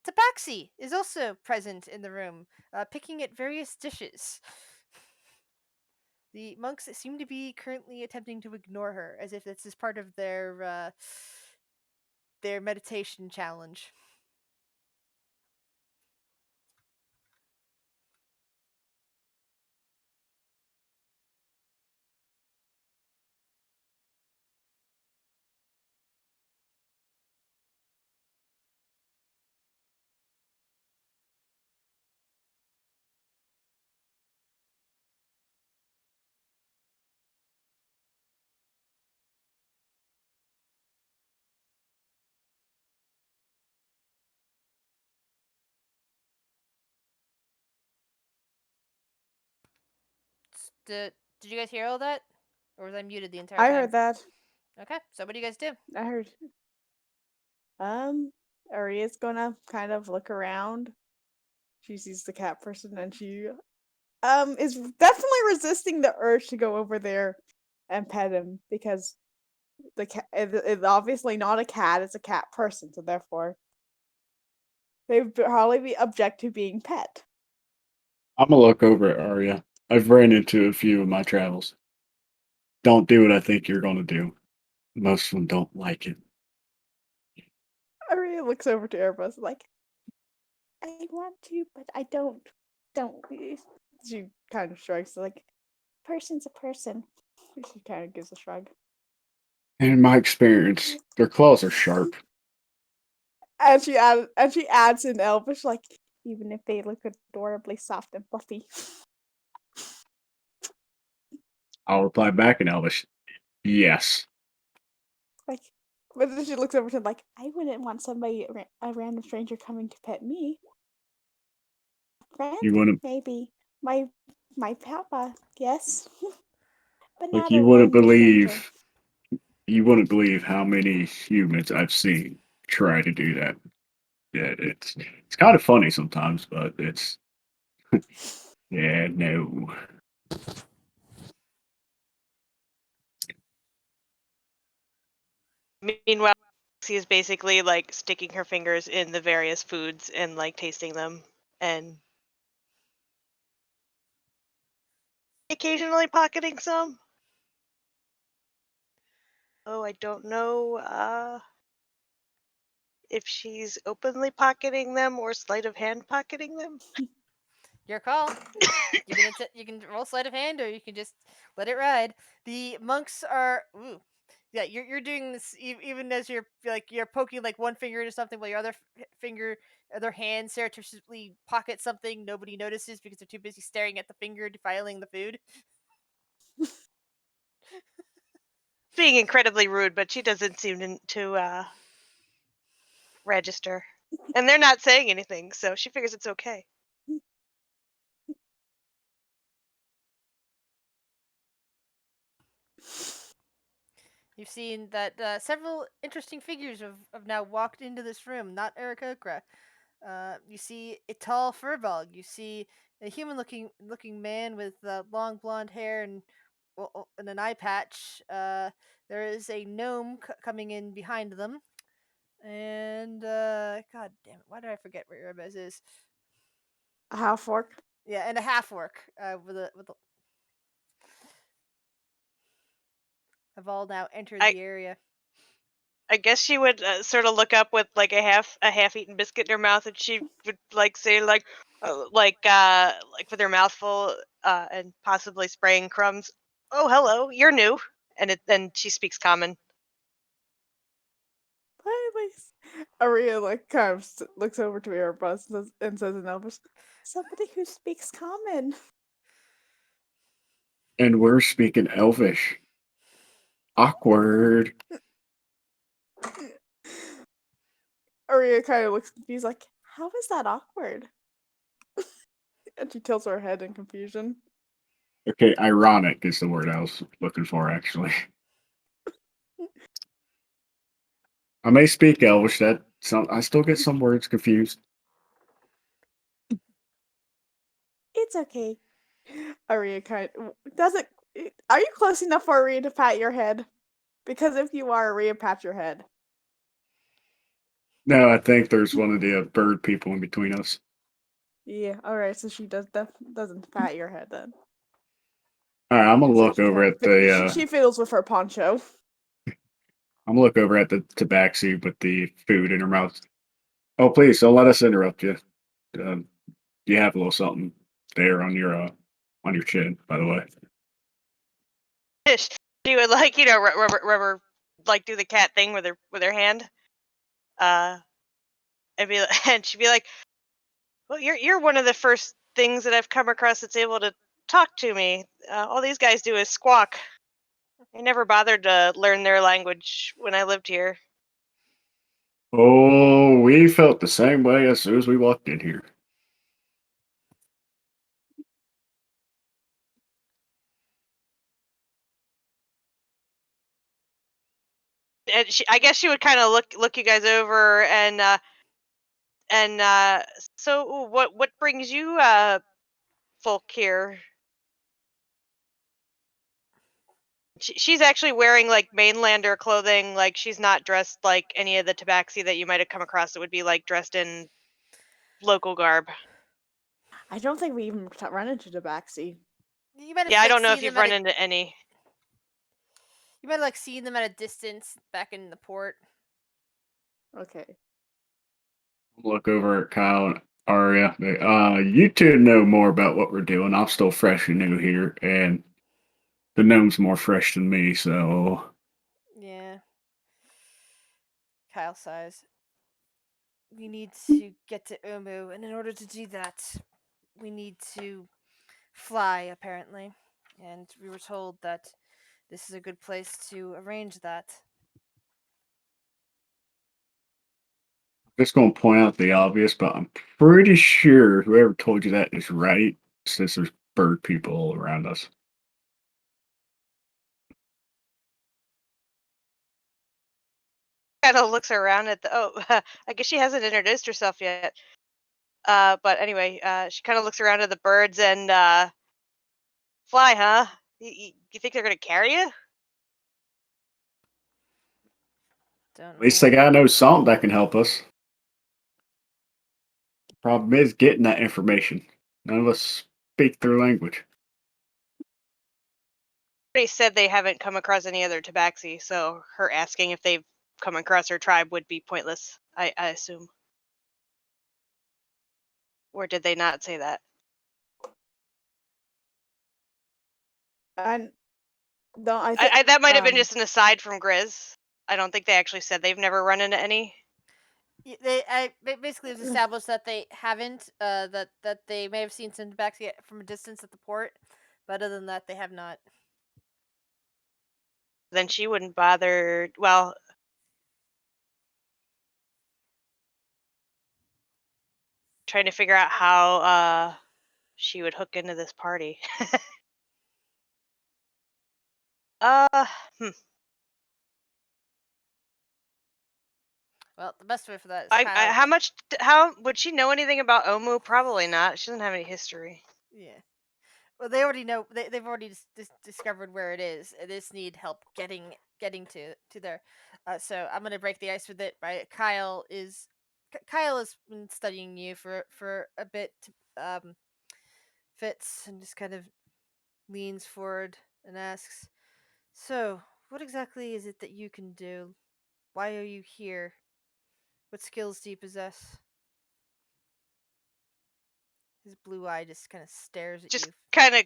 tabaxi is also present in the room, picking at various dishes. The monks seem to be currently attempting to ignore her, as if this is part of their meditation challenge. Did you guys hear all that, or was I muted the entire I time? heard that. Okay, so what do you guys do? I heard. Aria's gonna kind of look around. She sees the cat person and she is definitely resisting the urge to go over there and pet him because the cat is obviously not a cat, it's a cat person, so therefore they would probably be object to being pet. I'm gonna look over at Arya. I've ran into a few in my travels. Don't do what I think you're gonna do. Most of them don't like it. Aria looks over to Airbus like, I want to, but I don't. Don't. She kind of shrugs like, person's a person. She kind of gives a shrug. And in my experience, their claws are sharp. And she adds in Elvish, like, even if they look adorably soft and fluffy. I'll reply back in Elvish. Yes. Like, but then she looks over to him like, I wouldn't want a random stranger coming to pet me. Friend, You wouldn't maybe. My papa, yes. But like not a random stranger. you wouldn't believe how many humans I've seen try to do that. Yeah, it's kind of funny sometimes, but it's yeah, no. Meanwhile, she is basically like sticking her fingers in the various foods and like tasting them and occasionally pocketing some. Oh, I don't know if she's openly pocketing them or sleight of hand pocketing them. Your call. You can roll sleight of hand, or you can just let it ride. The monks are. Ooh. Yeah, you're doing this even as you're poking like one finger into something while your other hand surreptitiously pockets something. Nobody notices because they're too busy staring at the finger defiling the food. Being incredibly rude, but she doesn't seem to register. And they're not saying anything, so she figures it's okay. You've seen that several interesting figures have now walked into this room. Not Aarakocra. You see a tall furball. You see a human looking man with long blonde hair and an eye patch. There is a gnome coming in behind them, and god damn it, why did I forget where Urbez is? A half orc. Yeah, and a half orc have all now entered I the area. I guess she would sort of look up with like a half-eaten biscuit in her mouth, and she would like say like with her mouth full and possibly spraying crumbs. Oh, hello, you're new, and then she speaks common. Aria like kind of looks over to Erebus and says in Elvish, somebody who speaks common. And we're speaking Elvish. Awkward. Aria kind of looks confused, like, how is that awkward? And she tilts her head in confusion. Okay, ironic is the word I was looking for, actually. I may speak Elvish. I still get some words confused. It's okay. Aria kind of doesn't. Are you close enough for Aria to pat your head? Because if you are, Aria, pat your head. No, I think there's one of the bird people in between us. Yeah, alright, so she doesn't pat your head then. All right, I'm gonna Instead, look over at the. she fiddles with her poncho. I'm gonna look over at the tabaxi with the food in her mouth. Oh, please don't let us interrupt you. Um, you have a little something there on your chin, by the way. She would like rubber like do the cat thing with her hand, uh, and she'd be like, well, you're one of the first things that I've come across that's able to talk to me. All these guys do is squawk. I never bothered to learn their language when I lived here. Oh, we felt the same way as soon as we walked in here. And I guess she would kind of look you guys over and so what brings you folk here? She's actually wearing like mainlander clothing. Like she's not dressed like any of the tabaxi that you might have come across that would be like dressed in local garb. I don't think we even run into Tabaxi. You might have Yeah, I like don't know if seen you've them at run a into any. you might have like seen them at a distance back in the port. Okay. Look over at Kyle and Aria. You two know more about what we're doing. I'm still fresh and new here, and the gnome's more fresh than me, so Yeah. Kyle sighs. we need to get to Umu, and in order to do that, we need to fly, apparently. And we were told that this is a good place to arrange that. Just going to point out the obvious, but I'm pretty sure whoever told you that is right, since there's bird people all around us. Kind of looks around at the. Oh, I guess she hasn't introduced herself yet. But anyway, she kind of looks around at the birds and fly, huh? You think they're gonna carry you? Don't At least they know. got to know something that can help us. Problem is getting that information. None of us speak their language. They said they haven't come across any other tabaxi, so her asking if they've come across her tribe would be pointless. I assume. Or did they not say that? And no, I think That might have been just an aside from Grizz. I don't think they actually said they've never run into any. Basically it was established that they haven't. That they may have seen some back from a distance at the port, but other than that, they have not. Then she wouldn't bother. Well, trying to figure out how she would hook into this party. uh, hmm. Well, the best way for that is How much? How would she know anything about Omu? Probably not. She doesn't have any history. Yeah. Well, they already know. They've already discovered where it is. They just need help getting to there. So I'm gonna break the ice with it. Right, Kyle has been studying you for a bit. Fitz and just kind of leans forward and asks, "So, what exactly is it that you can do? Why are you here? What skills do you possess?" His blue eye just kind of stares at Just you. kind of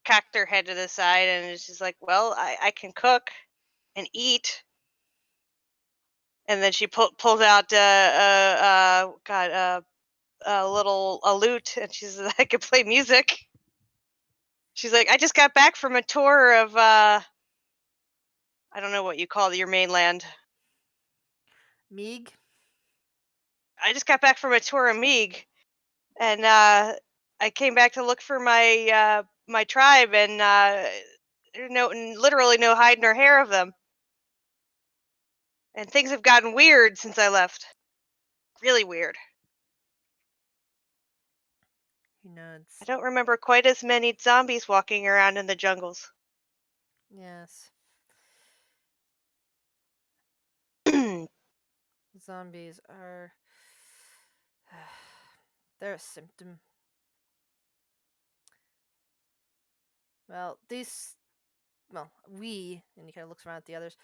cocked her head to the side, and she's like, "Well, I can cook and eat." And then she pulled out a lute, and she says, "I can play music." She's like, "I just got back from a tour of I don't know what you call your mainland. Meeg? I just got back from a tour of Meeg, and I came back to look for my tribe, and literally no hide nor hair of them. And things have gotten weird since I left. Really weird. He I nods. don't remember quite as many zombies walking around in the jungles." Yes. But Zombies are. They're a symptom. Well, we, and he kind of looks around at the others,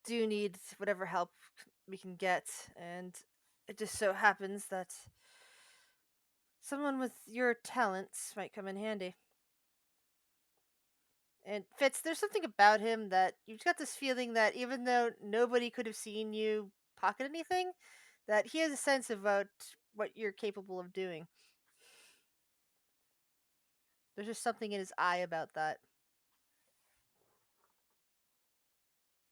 do need whatever help we can get, and it just so happens that someone with your talents might come in handy. And Fitz, there's something about him that you've got this feeling that even though nobody could have seen you pocket anything, that he has a sense about what you're capable of doing. There's just something in his eye about that.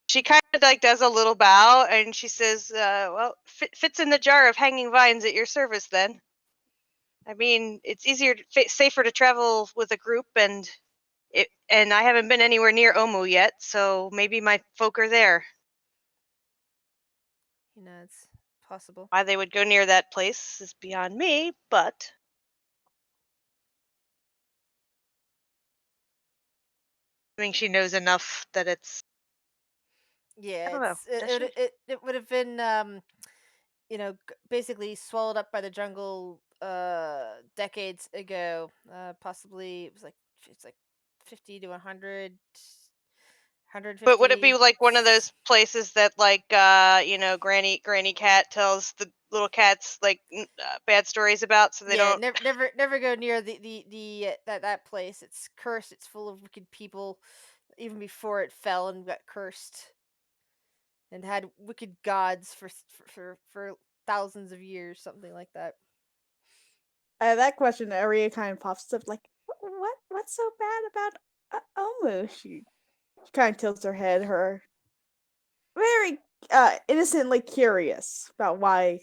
she kind of like does a little bow, and she says, "Well, fits in the jar of hanging vines at your service, then. I mean, it's safer to travel with a group, and I haven't been anywhere near Omu yet, so maybe my folk are there. He nods. Possible. Why they would go near that place is beyond me, but I think she knows enough that it's. I Yeah, don't know. Does she? it would have been basically swallowed up by the jungle decades ago. Possibly it's like 50 to 100 But would it be 150. like one of those places that, like, Granny Cat tells the little cats like bad stories about, so they Yeah, don't? never go near that place. It's cursed. It's full of wicked people. Even before it fell and got cursed, and had wicked gods for thousands of years, something like that. That question, Aria kind of pops up like, what's so bad about Omu? She kind of tilts her head, her very innocently curious about why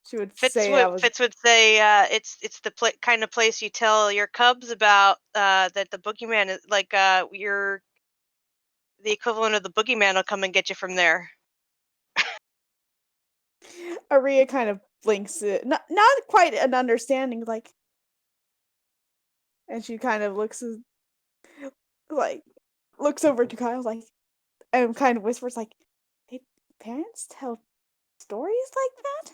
she would say that was. Fitz would say it's the kind of place you tell your cubs about that the boogeyman is like you're the equivalent of the boogeyman will come and get you from there. Aria kind of blinks it, not quite an understanding, like, and she kind of looks over to Kyle, like, and kind of whispers, like, "Hey, parents tell stories like that?"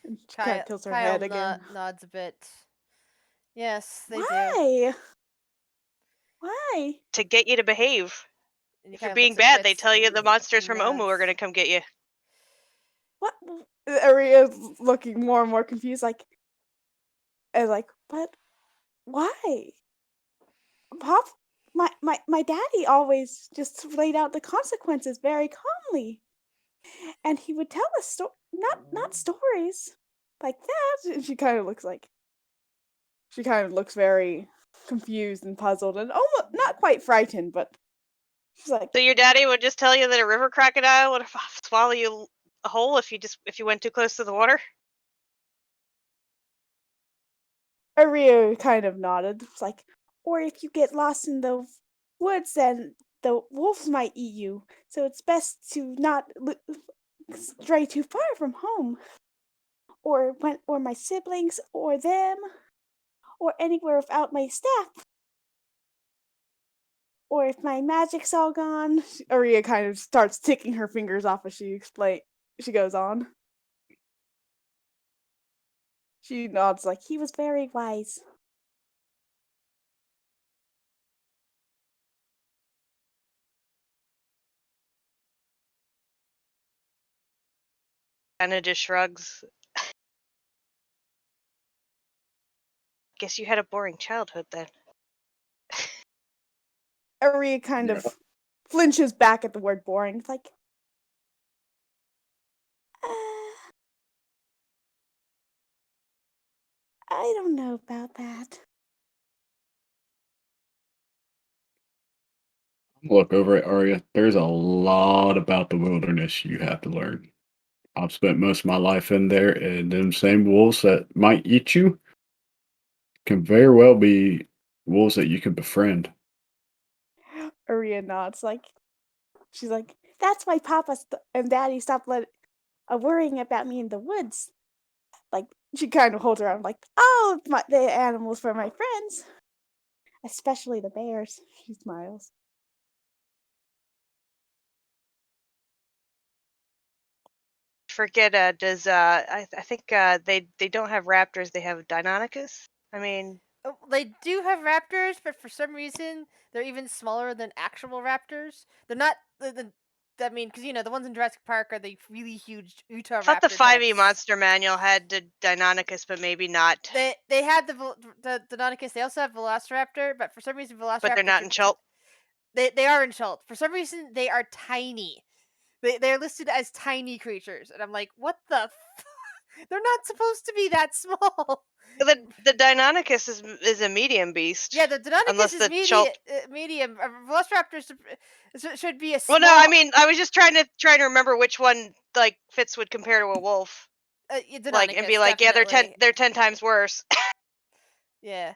And she kind of tilts her Kyle head again. nods a bit. Yes, they do. Why? Why? To get you to behave. And he If you're kind of being looks at bad, they Fitz tell you and the monsters he from Omu are nods. gonna come get you. What? Aria's looking more and more confused, like, and like, but why? Pop, my daddy always just laid out the consequences very calmly, and he would tell us not stories like that. And she kind of looks very confused and puzzled, and almost not quite frightened, but she's like, So your daddy would just tell you that a river crocodile would swallow you whole if you went too close to the water? Aria kind of nodded. It's like, or if you get lost in the woods, then the wolves might eat you. So it's best to not stray too far from home, or my siblings, or them, or anywhere without my staff. Or if my magic's all gone. Aria kind of starts ticking her fingers off as she goes on. She nods like, he was very wise. Kinda just shrugs. Guess you had a boring childhood then. Aria kind Yeah. of flinches back at the word boring. It's like, I don't know about that. Look over at Arya. There's a lot about the wilderness you have to learn. I've spent most of my life in there, and them same wolves that might eat you can very well be wolves that you can befriend. Aria nods like, she's like, that's why Papa and Daddy stopped worrying about me in the woods. Like, she kind of holds around like, oh, the animals for my friends, especially the bears. She smiles. Forget does I think they don't have raptors, they have Deinonychus. I mean, They do have raptors, but for some reason they're even smaller than actual raptors. They're not I mean, because the ones in Jurassic Park are the really huge Utah I thought the raptor 5e types. monster manual had the Deinonychus, but maybe not. They had the Deinonychus. They also have Velociraptor, but for some reason But they're Velociraptors not in Chult. they are in Schultz. For some reason they are tiny. They're listed as tiny creatures, and I'm like, what the? They're not supposed to be that small. The Deinonychus is a medium beast. Yeah, the Deinonychus Unless is the Chult. medium. Velociraptors should be a small. Well, no, I mean, I was just trying to remember which one like Fitz would compare to a wolf, like, and be Deinonychus, like, yeah, definitely. they're 10 times worse. Yeah,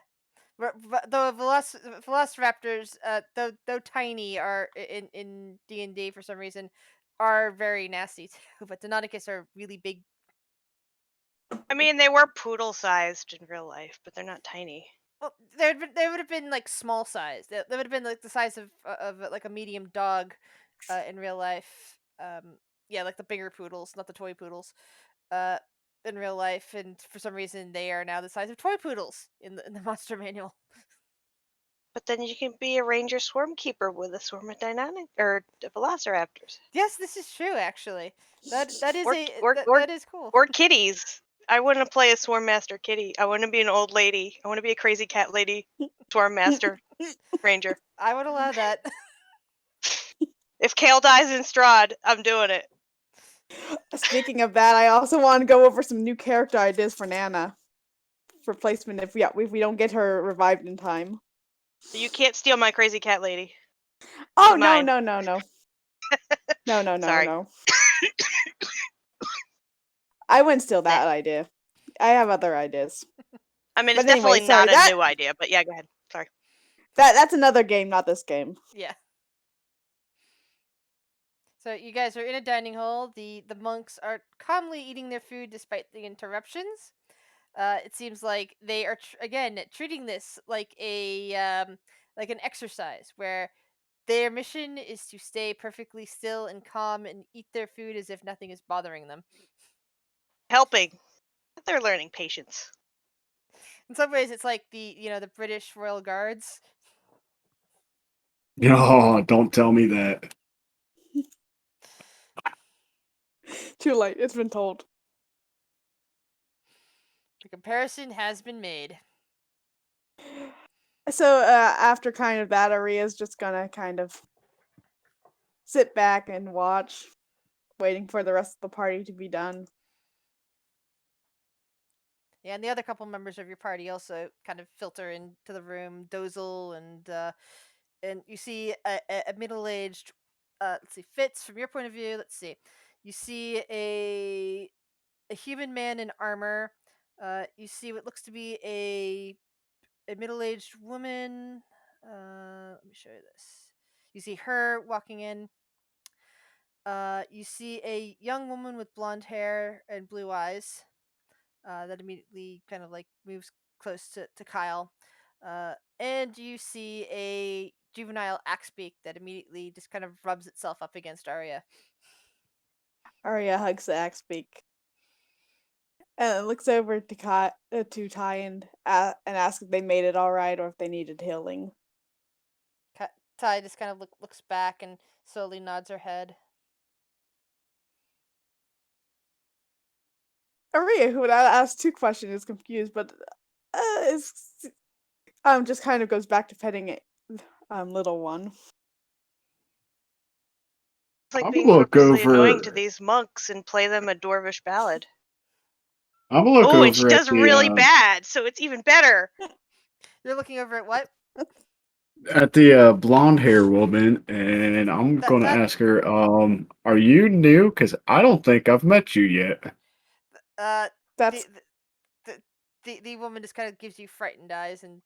the Velociraptors, though tiny, are in DnD for some reason are very nasty too. But Deinonychus are really big. I mean, they were poodle sized in real life, but they're not tiny. Well, they would have been like small size. They would have been like the size of like a medium dog, in real life. Yeah, like the bigger poodles, not the toy poodles. Uh, in real life, and for some reason they are now the size of toy poodles in the monster manual. But then you can be a ranger swarm keeper with a swarm of velociraptors. Yes, this is true. Actually, that is that is cool. Or kitties. I want to play a swarm master kitty. I want to be an old lady. I want to be a crazy cat lady swarm master ranger. I would allow that. If Kale dies in Strahd, I'm doing it. Speaking of that, I also want to go over some new character ideas for Nana for placement if we don't get her revived in time. You can't steal my crazy cat lady. Oh She's no mine. no no no no no no Sorry. no! I wouldn't steal Nah. that idea. I have other ideas. I mean, it's But anyway, definitely sorry, not a new idea, but yeah, go ahead. Sorry. That's another game, not this game. Yeah. So you guys are in a dining hall. The monks are calmly eating their food despite the interruptions. It seems like they are again treating this like like an exercise where their mission is to stay perfectly still and calm and eat their food as if nothing is bothering them. Helping. They're learning patience. In some ways, it's like the British Royal Guards. Oh, don't tell me that. Too late. It's been told. The comparison has been made. So after kind of that, Aria's just gonna kind of sit back and watch, waiting for the rest of the party to be done. Yeah, and the other couple members of your party also kind of filter into the room. Dozel and you see a middle-aged. Let's see, Fitz. From your point of view, let's see. You see a human man in armor. You see what looks to be a middle-aged woman. Let me show you this. You see her walking in. You see a young woman with blonde hair and blue eyes. That immediately kind of like moves close to Kyle. And you see a juvenile axebeak that immediately just kind of rubs itself up against Arya. Aria hugs the axebeak and looks over to Ty and asks if they made it all right or if they needed healing. Ty just kind of looks back and slowly nods her head. Aria, who would ask two questions, is confused, but is just kind of goes back to petting it, little one. It's like I'm being gonna look purposely annoying to over. these monks and play them a dwarvish ballad. I'm gonna look Oh, and she over at does really bad, so it's even better. You're looking over at what? the blonde hair woman, and I'm That gonna that ask her, are you new? Because I don't think I've met you yet. uh That's the woman just kind of gives you frightened eyes and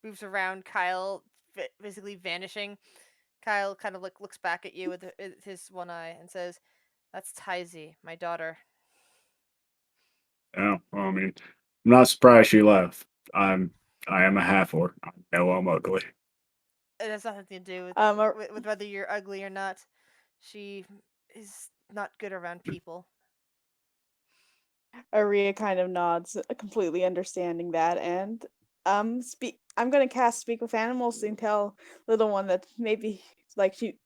moves around Kyle, basically vanishing. Kyle kind of looks back at you with his one eye and says, "That's Tizy, my daughter." Yeah, well, I mean, I'm not surprised she left. I am a half orc. I know I'm ugly. It has nothing to do with, Ar- with whether you're ugly or not. She is not good around people. Aria kind of nods, completely understanding that, and I'm gonna cast Speak with Animals and tell little one that maybe like she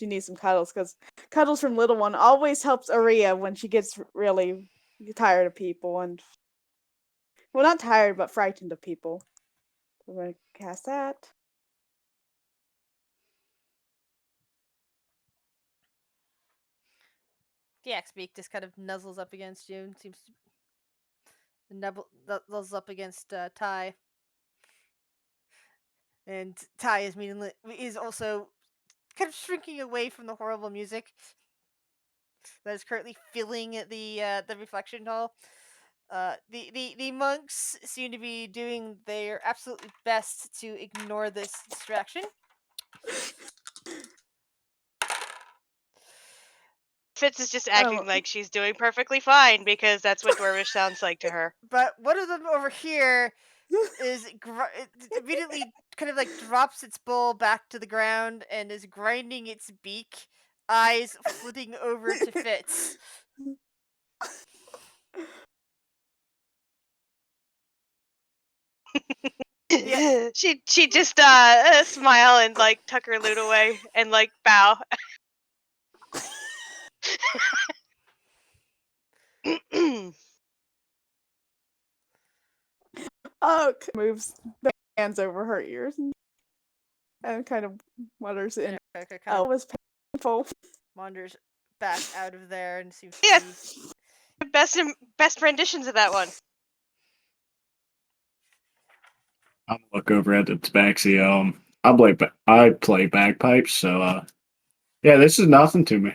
needs some cuddles because cuddles from little one always helps Aria when she gets really tired of people and well, not tired but frightened of people. We're gonna cast that. The Axbeak just kind of nuzzles up against you and seems to nuzzles up against Ty. And Ty is also kind of shrinking away from the horrible music that is currently filling the reflection hall. The monks seem to be doing their absolute best to ignore this distraction. Fitz is just acting like she's doing perfectly fine because that's what dwarvish sounds like to her. But one of them over here is it immediately kind of like drops its bowl back to the ground and is grinding its beak, eyes flitting over to Fitz. Yeah, She just smile and like tuck her loot away and like bow. Moves the hands over her ears and kind of mutters in. kind Oh, of it was painful. wanders back out of there and seems to Yeah. be. Best renditions of that one. I'm gonna look over at the tabaxi. I play bagpipes, so yeah, this is nothing to me.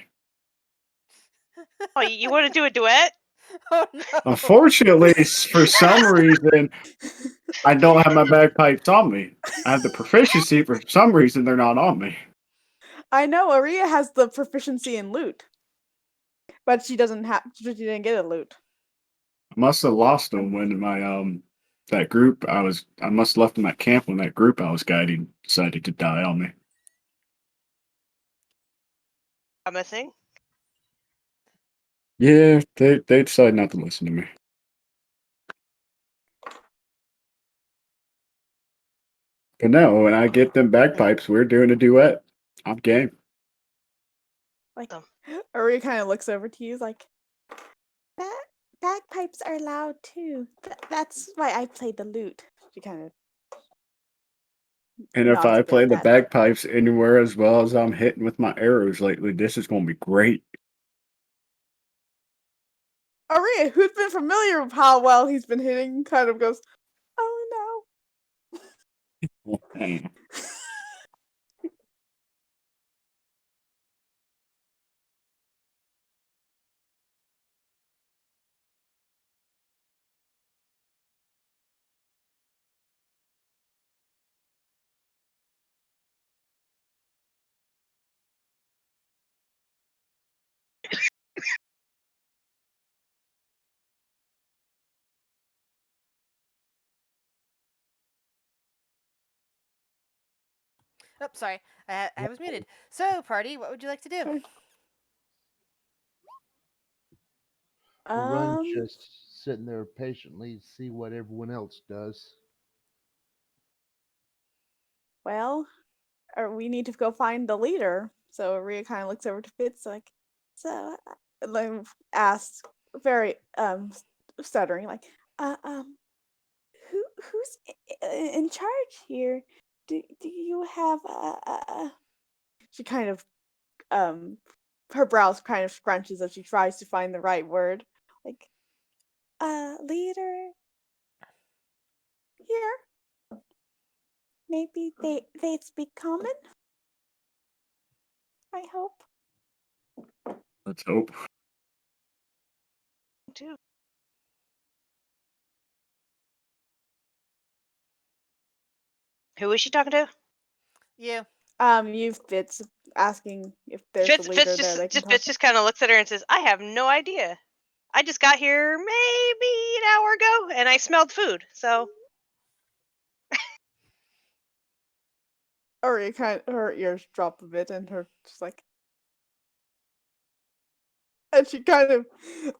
Oh, you want to do a duet? Oh no! Unfortunately, for some reason, I don't have my bagpipes on me. I have the proficiency, for some reason, they're not on me. I know Aria has the proficiency in loot, but she doesn't have. She didn't get a loot. I must have lost them when my that group I must have left them at camp when that group I was guiding decided to die on me. Promising. Yeah, they decided not to listen to me. But no, when I get them bagpipes, we're doing a duet. I'm game. Like Awesome. Aria kind of looks over to you, like bagpipes are loud too. That's why I played the lute. She kind of And if nods I a bit play at the that. bagpipes anywhere as well as I'm hitting with my arrows lately, this is going to be great. Aria, who's been familiar with how well he's been hitting, kind of goes, "Oh Damn. Oh, sorry. I was muted. So, party, what would you like to do? no." Run's just sitting there patiently, see what everyone else does. Well, we need to go find the leader. So Aria kind of looks over to Fitz, like, so, like, asks, very stuttering, like, uh, um, who's in charge here? Do you have She kind of um her brows kind of scrunches as she tries to find the right word, like, leader here. Maybe they speak common. I hope. Let's hope. Too. Who is she talking to? You. You Fitz asking if there's a leader there they can talk Fitz just kind of looks at her and says, "I have no idea. I just got here maybe an hour ago, and I smelled food. So Or you kind her ears drop a bit and her just like, and she kind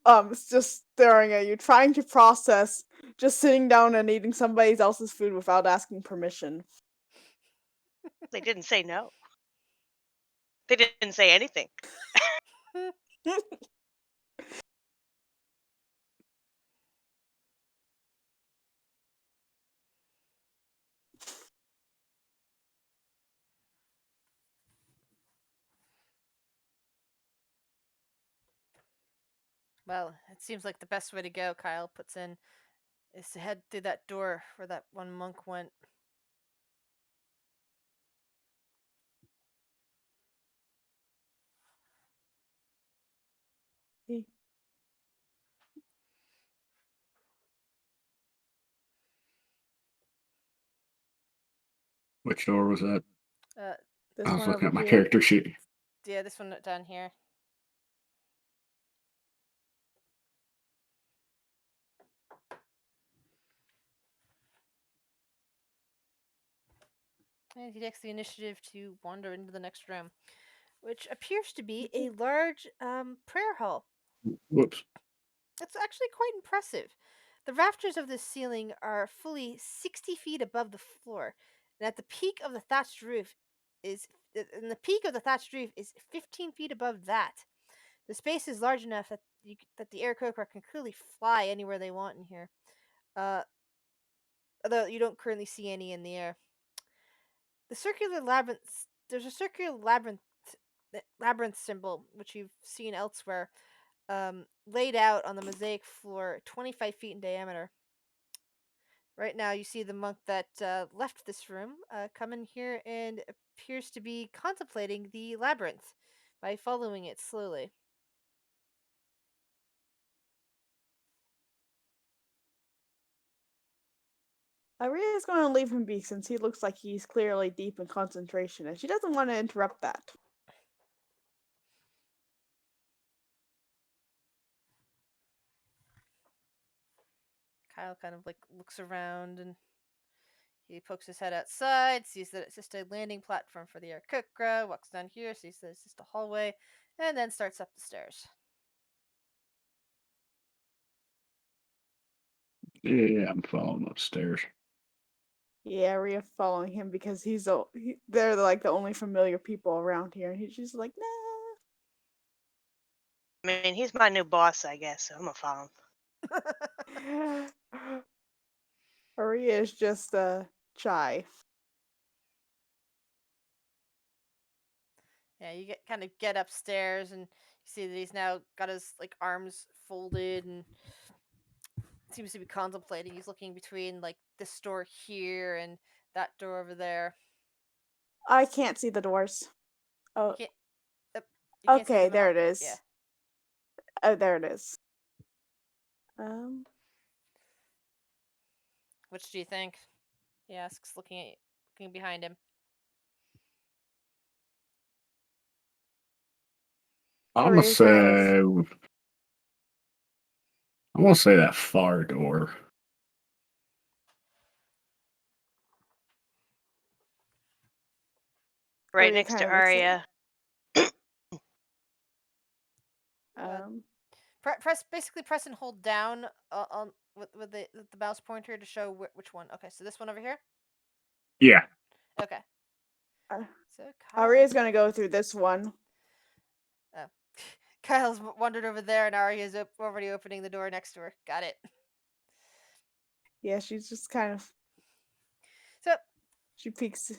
of is just staring at you, trying to process just sitting down and eating somebody else's food without asking permission. they didn't say no. They didn't say anything." Well, it seems like the best way to go, Kyle puts in, is to head through that door where that one monk went. Which door was that? Uh, This I was one looking over at my here. character sheet. yeah, this one down here. And he takes the initiative to wander into the next room, which appears to be a large prayer hall. Whoops. It's actually quite impressive. The rafters of the ceiling are fully 60 feet above the floor, and at the peak of the thatched roof is and the peak of the thatched roof is 15 feet above that. The space is large enough that the Aarakocra can clearly fly anywhere they want in here. Uh, although you don't currently see any in the air. There's a circular labyrinth labyrinth symbol, which you've seen elsewhere, laid out on the mosaic floor, 25 feet in diameter. Right now, you see the monk that left this room come in here and appears to be contemplating the labyrinth by following it slowly. Aria's going to leave him be since he looks like he's clearly deep in concentration, and she doesn't want to interrupt that. Kyle kind of like looks around and he pokes his head outside, sees that it's just a landing platform for the Arakukra, walks down here, sees that it's just a hallway, and then starts up the stairs. Yeah, I'm following upstairs. Yeah, Aria following him because they're like the only familiar people around here, and he's just like, I mean, he's my new boss, I guess, so I'm gonna follow him. nah. Aria is just shy. Yeah, you kind of get upstairs and you see that he's now got his like arms folded and seems to be contemplating. He's looking between like this door here and that door over there. I can't see the doors. You Oh, can't. Uh, you can't see okay, them at there all. it is. Yeah. Oh, there it is. Um, Which do you think? He asks, looking behind him. I'm gonna Aria's gonna. say that far door. Right Aria next to kind of looks at. Arya. Um, Press and hold down on with the mouse pointer to show which one. Okay, so this one over here. Yeah. Okay. uh, So Kyle. Aria's gonna go through this one. Oh. Kyle's wandered over there, and Arya's already opening the door next to her. Got it. Yeah, she's just kind of. So She peeks.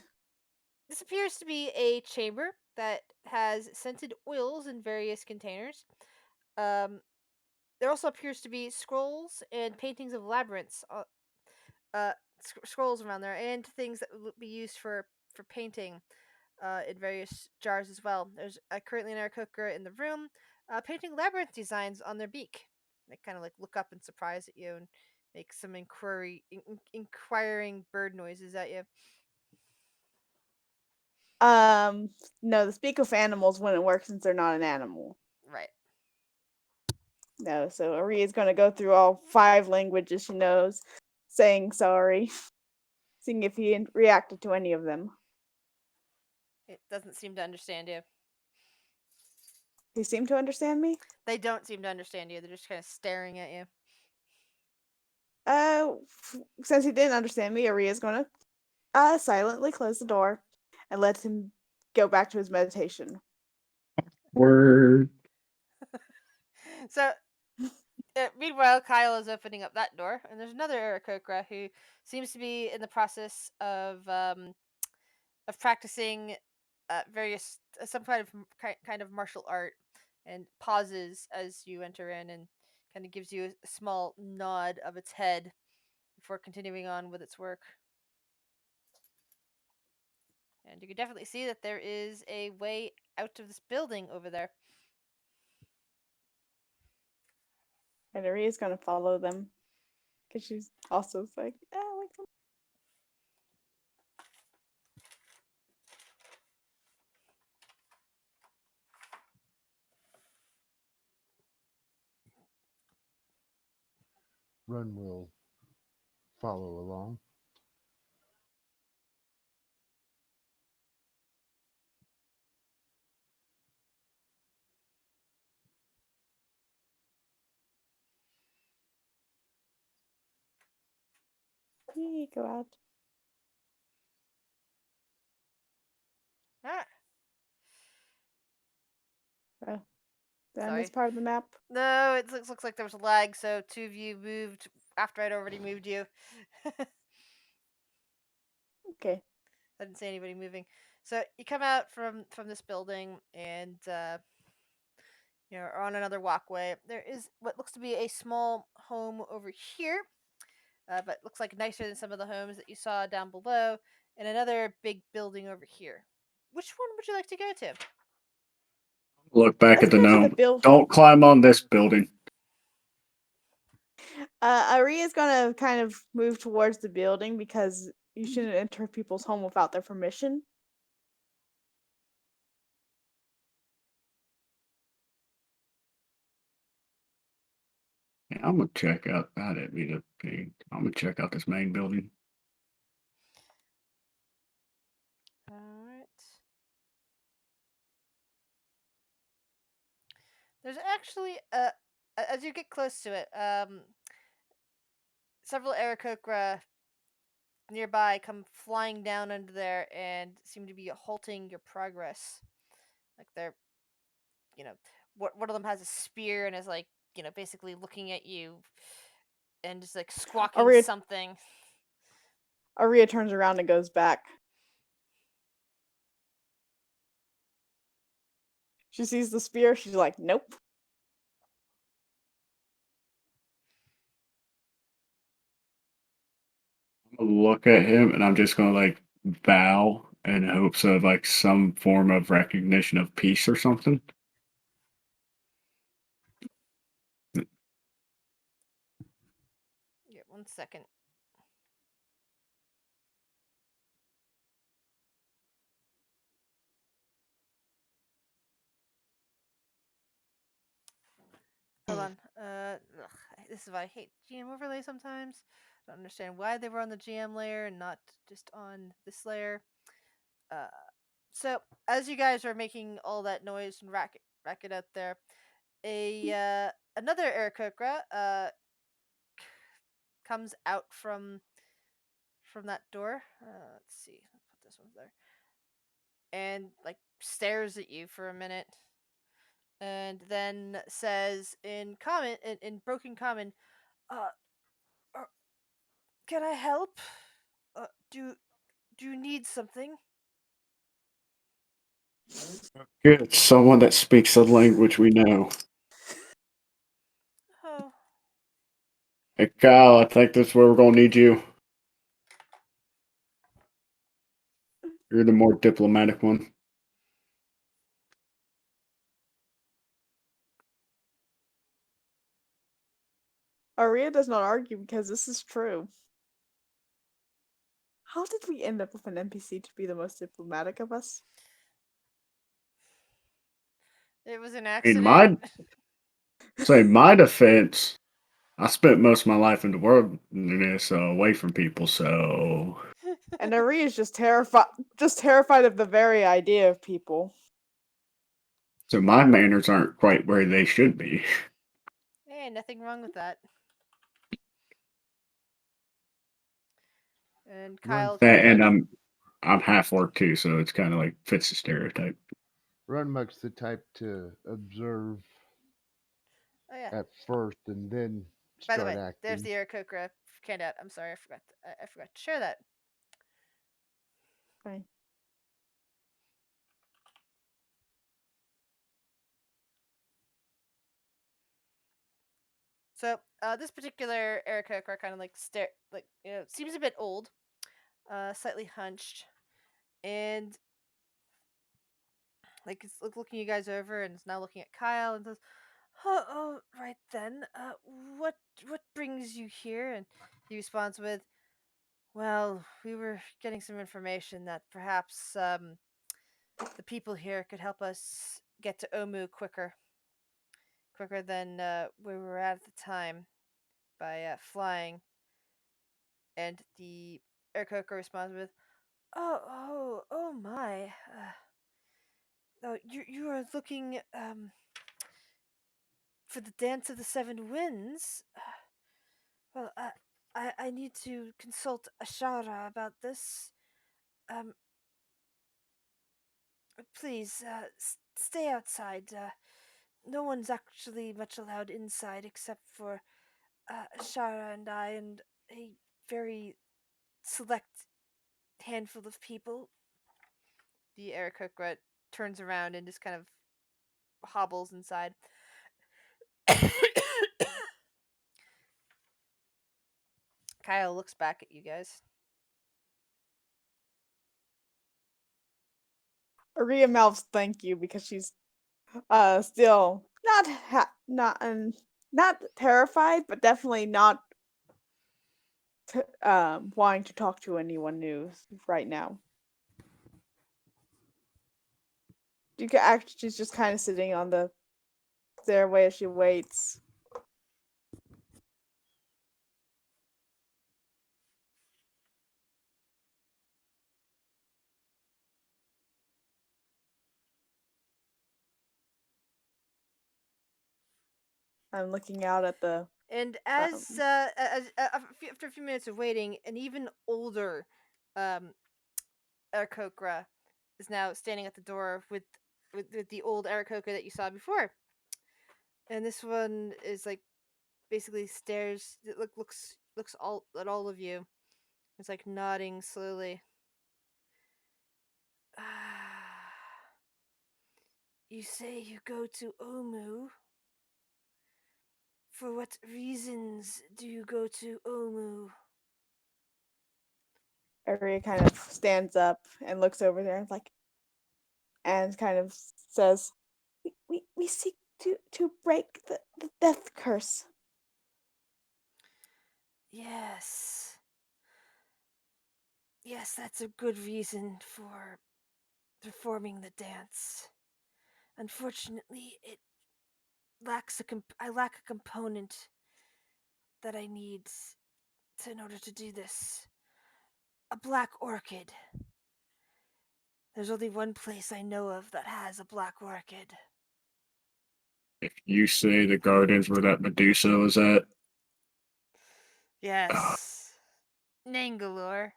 this appears to be a chamber that has scented oils in various containers. Um, there also appears to be scrolls and paintings of labyrinths, scrolls around there, and things that would be used for painting in various jars as well. There's currently an Aarakocra in the room, painting labyrinth designs on their beak. They kind of like look up in surprise at you and make some inquiring bird noises at you. No, the speak of animals wouldn't work since they're not an animal. Right. No, so Aria's gonna go through all 5 languages she knows, saying sorry, seeing if he reacted to any of them. It doesn't seem to understand you. He seemed to understand me. They don't seem to understand you. They're just kind of staring at you. Since he didn't understand me, Aria's gonna silently close the door and let him go back to his meditation. Word. So, meanwhile, Kyle is opening up that door, and there's another Aarakocra who seems to be in the process of practicing various some kind of martial art, and pauses as you enter in, and kind of gives you a small nod of its head before continuing on with its work. And you can definitely see that there is a way out of this building over there. And Aria's gonna follow them because she's also like, oh, wait. Run will follow along. Yeah, go out. Ah, Oh, then sorry. this part of the map. No, it looks like there was a lag, so two of you moved after I'd already moved you. Okay. I didn't see anybody moving. So you come out from this building and are on another walkway. There is what looks to be a small home over here, but looks like nicer than some of the homes that you saw down below, and another big building over here. Which one would you like to go to? Look back Let's at the go to the gnome. build. Don't climb on this building. Aria's gonna kind of move towards the building because you shouldn't enter people's home without their permission. Yeah, I'm gonna check out. I didn't mean to ping. I'm gonna check out this main building. All right. There's actually as you get close to it, several Aarakocra nearby come flying down under there and seem to be halting your progress. Like they're, you know, one of them has a spear and is like, basically looking at you and just like squawking Aria something. Aria turns around and goes back. She sees the spear. She's like, "Nope." I'm gonna look at him and I'm just gonna like bow in hopes of like some form of recognition of peace or something. Yeah, 1 second. Hold on. This is why I hate GM overlay sometimes. I don't understand why they were on the GM layer and not just on this layer. Uh, so as you guys are making all that noise and racket out there, another Aarakocra comes out from that door. Let's see. Let's put this one there. And like stares at you for a minute, and then says in broken common, uh, uh "Can I help? Uh, do do you need something?" Good, someone that speaks a language we know. Oh, Hey Kyle, I think that's where we're gonna need you. You're the more diplomatic one. Aria does not argue because this is true. How did we end up with an NPC to be the most diplomatic of us? it was an In accident. my my defense, I spent most of my life in the wilderness away from people, so And Aria is just terrified of the very idea of people. my manners aren't quite where they should be. Hey, nothing wrong with that. And Run, Kyle comes And out. I'm half orc too, so it's kind of like fits the stereotype. Runmuck's the type to observe Oh yeah. at first and then By the start way, there's acting. the Aarakocra canned out. I'm sorry, I forgot to share that. Fine. So this particular Aarakocra kind of like seems a bit old, slightly hunched, and like it's looking you guys over, and it's now looking at Kyle and says, "Oh, right then. What what brings you here?" And he responds with, "Well, we were getting some information that perhaps the people here could help us get to Omu quicker than we were at the time by flying." And the Aarakocra responds with, "Oh my! Oh, you are looking for the Dance of the Seven Winds. Well, I need to consult Ashara about this. Um, please, stay outside. No one's actually much allowed inside except for Ashara and I, and a very select handful of people. The Aarakocra turns around and just kind of hobbles inside. Kyle looks back at you guys. Aria mouths thank you because she's still not terrified, but definitely not wanting to talk to anyone new right now. You can actually, she's just kind of sitting on the stairway as she waits. I'm looking out at the And after a few minutes of waiting, an even older Aarakocra is now standing at the door with the old Aarakocra that you saw before. And this one is like basically stares, looks all at all of you. It's like nodding slowly. You say you go to Omu. For what reasons do you go to Omu? Aria kind of stands up and looks over there and kind of says, "We seek to break the death curse." Yes. Yes, that's a good reason for performing the dance. Unfortunately, I lack a component that I need in order to do this. A black orchid. There's only one place I know of that has a black orchid. If you say the gardens where that Medusa was at, Yes. Nangalore.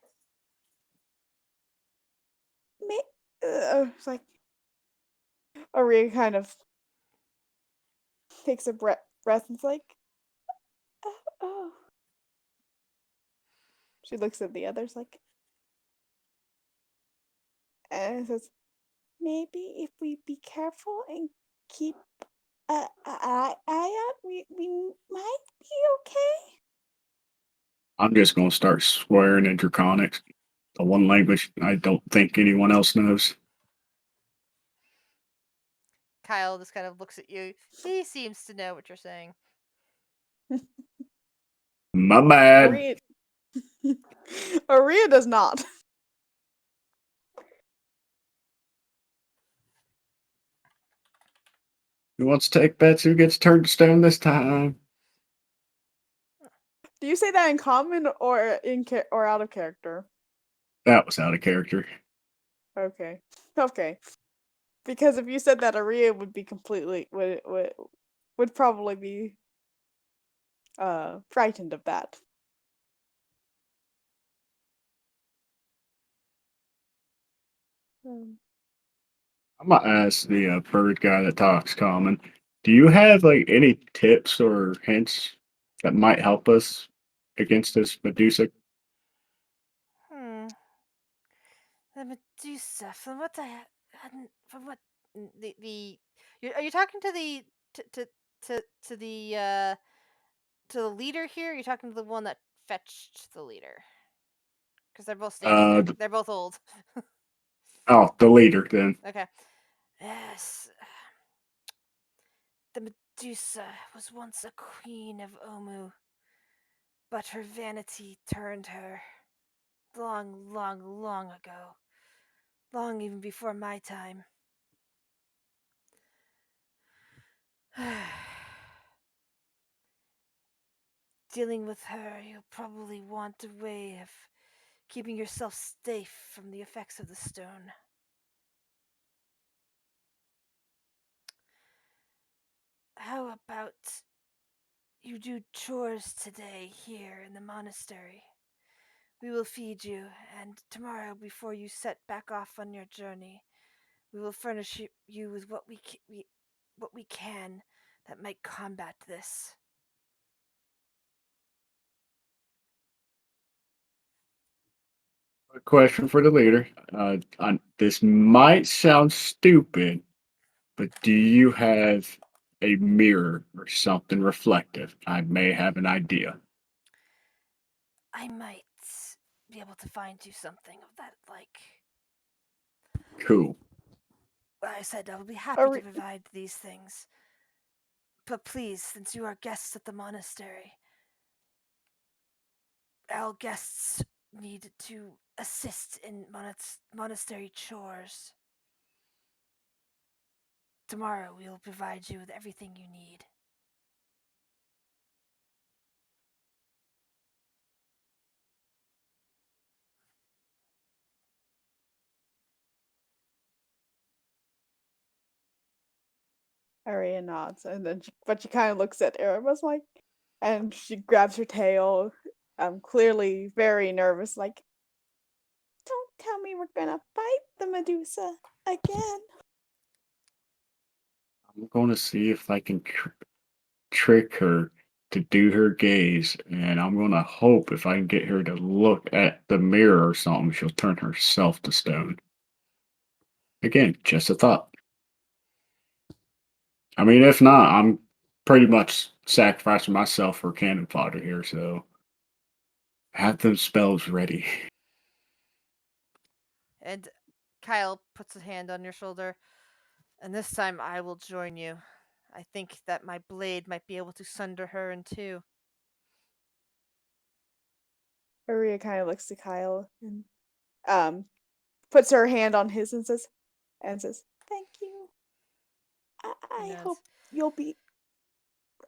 It's like Aria kind of takes a breath and's like, oh. She looks at the others and says, maybe if we be careful and keep an eye out, we might be okay. I'm just going to start swearing in Draconic, the one language I don't think anyone else knows. Kyle just kind of looks at you. He seems to know what you're saying. My bad. Aria, Aria does not. Who wants to take bets? Who gets turned to stone this time? Do you say that in common or or out of character? That was out of character. Okay. Okay. Because if you said that, Aria would be completely would probably be frightened of that. I'm gonna ask the bird guy that talks common. Do you have like any tips or hints that might help us against this Medusa? Hmm. The Medusa. From what I hadn't. From what the. Are you talking to the to to the leader here? Or are you talking to the one that fetched the leader? Because they're both standing there. They're both old. Oh, the leader then. Okay. Yes. The Medusa was once a queen of Omu, but her vanity turned her long, long, long ago. Long even before my time. Dealing with her, you'll probably want a way of keeping yourself safe from the effects of the stone. How about you do chores today here in the monastery? We will feed you, and tomorrow, before you set back off on your journey, we will furnish you with what we can that might combat this. A question for the leader. This might sound stupid, but do you have a mirror or something reflective? I may have an idea. I might be able to find you something of that like. Cool. I said I will be happy to Ari- provide these things. But please, since you are guests at the monastery, our guests need to assist in monastery chores. Tomorrow we will provide you with everything you need. Aria nods, and then but she kind of looks at Erebus like, and she grabs her tail, clearly very nervous, like, "Don't tell me we're gonna fight the Medusa again." I'm going to see if I can trick her to do her gaze, and I'm going to hope if I can get her to look at the mirror or something, she'll turn herself to stone. Again, just a thought. I mean, if not, I'm pretty much sacrificing myself for cannon fodder here, so have those spells ready. And Kyle puts a hand on your shoulder. And this time I will join you. I think that my blade might be able to sunder her in two. Aria kind of looks to Kyle and um puts her hand on his and says, "Thank you. He I nods. hope you'll be.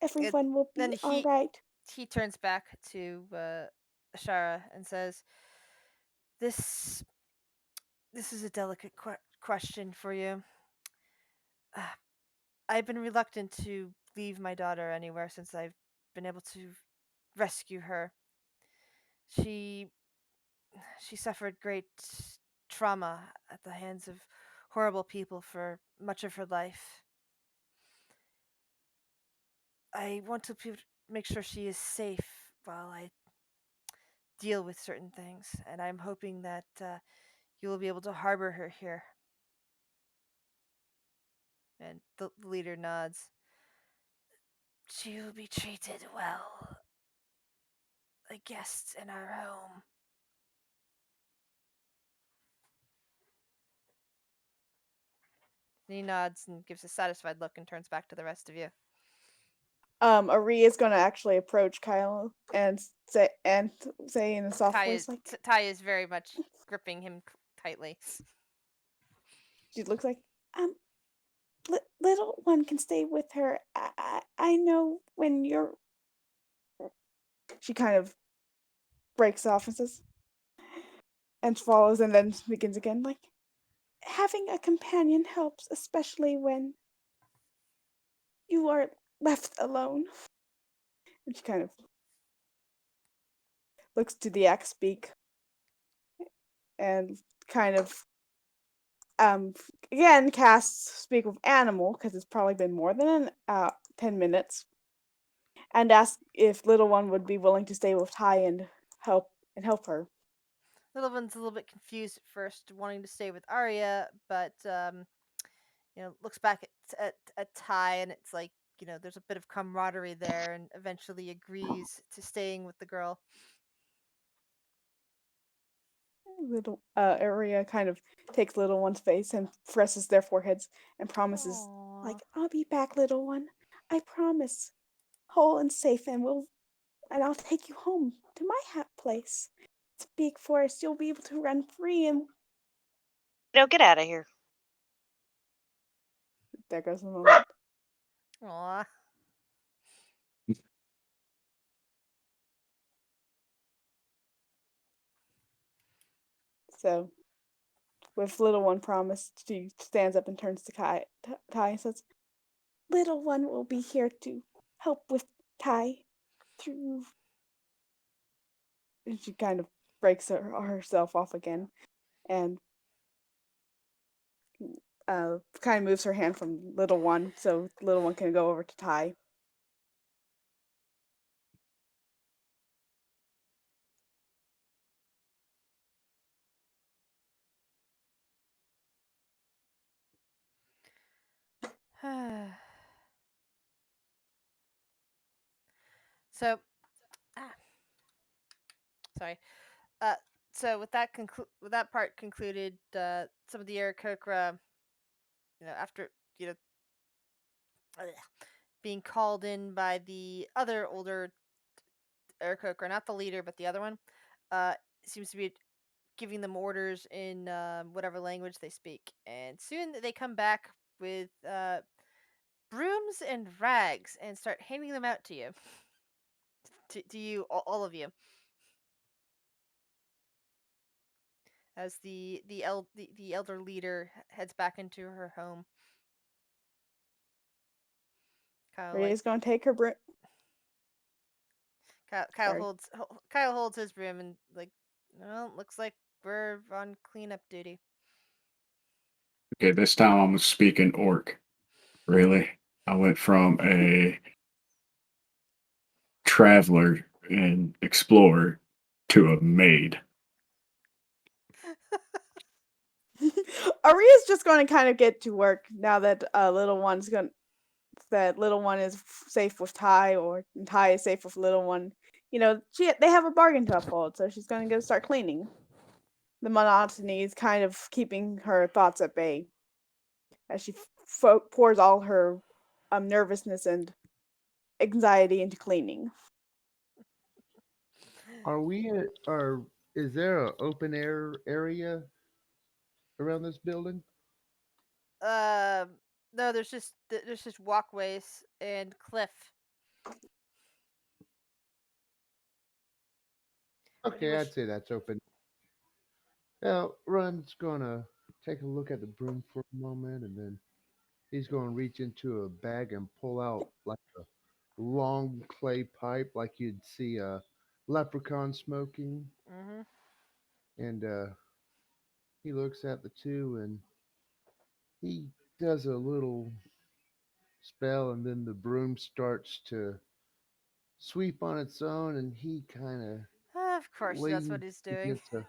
It, Everyone will then be all right." he turns back to Ashara and says, "This this is a delicate question for you. Uh, I've been reluctant to leave my daughter anywhere since I've been able to rescue her. She she suffered great trauma at the hands of horrible people for much of her life. I want to make sure she is safe while I deal with certain things, and I'm hoping that you will be able to harbor her here." And the leader nods. "She will be treated well, a guest in our home." And he nods and gives a satisfied look and turns back to the rest of you. Aria's gonna actually approach Kyle and say in a soft voice, like, Ty is very much gripping him tightly. she looks like, um, little one can stay with her. I know when you're. She kind of breaks off and says, and follows, and then begins again, like, having a companion helps, especially when you are left alone. And she kind of looks to the axe beak and kind of um again casts speak with animal because it's probably been more than 10 minutes, and asks if little one would be willing to stay with Ty and help her. Little one's a little bit confused at first, wanting to stay with Arya, but looks back at Ty, and it's like there's a bit of camaraderie there, and eventually agrees to staying with the girl. Little Area kind of takes little one's face and presses their foreheads and promises, like, Aww. "I'll be back, little one. I promise, whole and safe, and I'll take you home to my place. It's a big forest. You'll be able to run free." And Get out of here. there goes the moment. Aww. So, with little one promised, she stands up and turns to Ty and says, "Little one will be here to help with Ty through." And she kind of breaks herself off again and kind of moves her hand from little one so little one can go over to Ty. So, ah, sorry. Uh, so with that part concluded, some of the Aarakocra, after you know being called in by the other older Aarakocra, not the leader, but the other one, uh, seems to be giving them orders in whatever language they speak, and soon they come back with brooms and rags and start handing them out to you, to you, all of you, as the elder leader heads back into her home. Kyle like Rhea's gonna take her broom. Sorry. Kyle holds his broom and like, well, looks like we're on cleanup duty. Okay, this time I'm speaking orc. Really? I went from a traveler and explorer to a maid. Aria's just going to kind of get to work now that little one is safe with Ty, or Ty is safe with little one. They have a bargain to uphold, so she's going to go start cleaning. The monotony is kind of keeping her thoughts at bay as she pours all her nervousness and anxiety into cleaning. Is there an open air area around this building? Um, no, there's just walkways and cliff. But he Okay, wish I'd say that's open. Now, Run's gonna take a look at the broom for a moment, and then he's gonna reach into a bag and pull out like a long clay pipe, like you'd see a leprechaun smoking. Mm-hmm. And he looks at the two, and he does a little spell, and then the broom starts to sweep on its own, and he kind of Of course, that's what leans he's doing. against a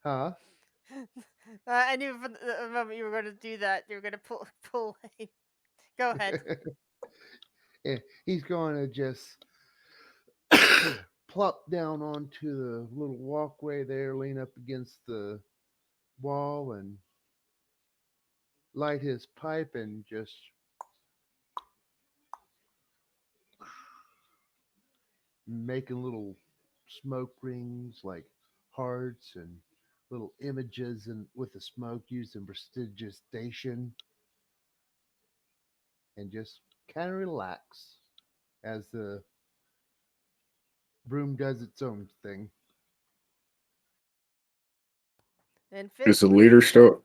huh. I knew from the moment you were going to do that, you were going to pull. Go ahead. And he's going to just plop down onto the little walkway there, lean up against the wall, and light his pipe and just making little smoke rings like hearts and little images and with the smoke used in prestidigitation, and just kind of relax as the broom does its own thing. And Is Fitz, the what do you? leader still?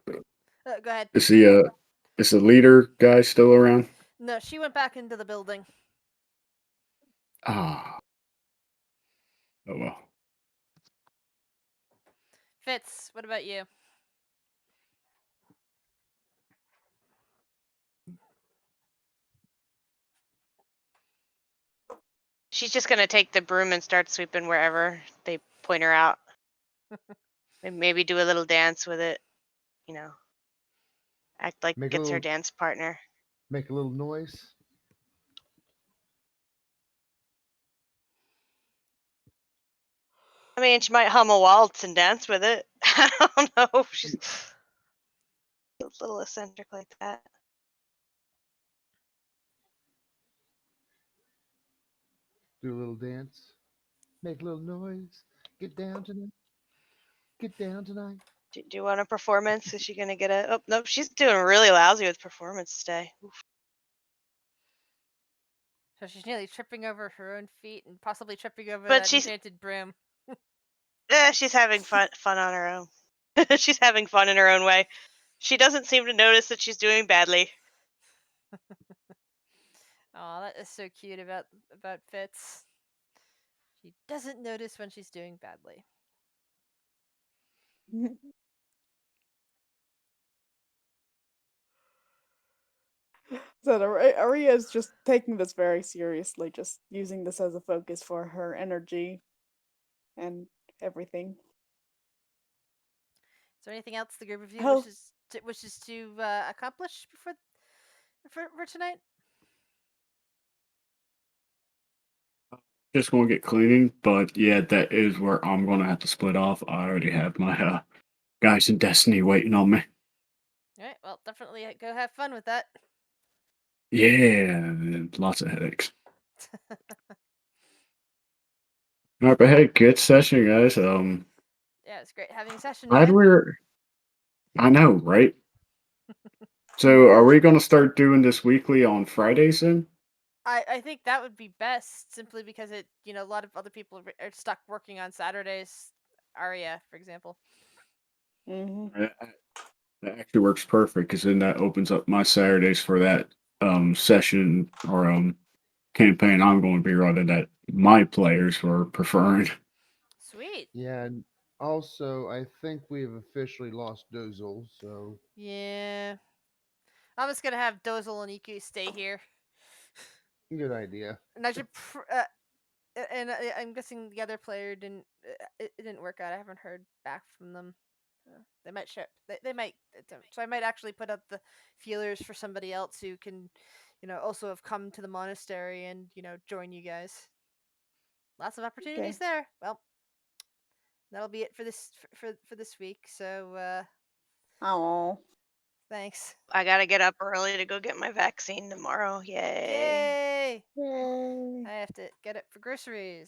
Go ahead. Is is the leader guy still around? No, she went back into the building. Ah, oh well. Fitz, what about you? She's just gonna take the broom and start sweeping wherever they point her out. And maybe do a little dance with it, you know. Act like Make a it's her little dance partner. make a little noise. I mean, she might hum a waltz and dance with it. I don't know. She's a little eccentric like that. Do a little dance. Make a little noise. Get down tonight. Get down tonight. Do you want a performance? Is she gonna get a? Oh no, she's doing really lousy with performance today. Oof. So she's nearly tripping over her own feet and possibly tripping over But that enchanted broom. she's having fun on her own. She's having fun in her own way. She doesn't seem to notice that she's doing badly. Oh, that is so cute about Fitz. She doesn't notice when she's doing badly. So Aria is just taking this very seriously, just using this as a focus for her energy and everything. Is there anything else the group of you Oh, wishes to accomplish for tonight? just gonna get cleaning, but yeah, that is where I'm gonna have to split off. I already have my guys in Destiny waiting on me. All right. Well, definitely go have fun with that. Yeah, and lots of headaches. All right, but hey, good session, guys. Yeah, it's great having a session Glad again. we're. I know, right? So, are we gonna start doing this weekly on Fridays then? I think that would be best, simply because a lot of other people are stuck working on Saturdays. Aria, for example. Mm-hmm. That actually works perfect because then that opens up my Saturdays for that session or campaign I'm going to be running that my players were preferring. Sweet. Yeah, and also I think we've officially lost Dozel, so Yeah. I'm just gonna have Dozel and Iku stay here, good idea. and I should. I'm guessing the other player didn't. It didn't work out. I haven't heard back from them. They might ship. They might. So I might actually put up the feelers for somebody else who can, also have come to the monastery and join you guys. Lots of opportunities Okay. there. Well, that'll be it for this week. So Oh. thanks. I gotta get up early to go get my vaccine tomorrow. Yay. Yay! Yay. I have to get it for groceries.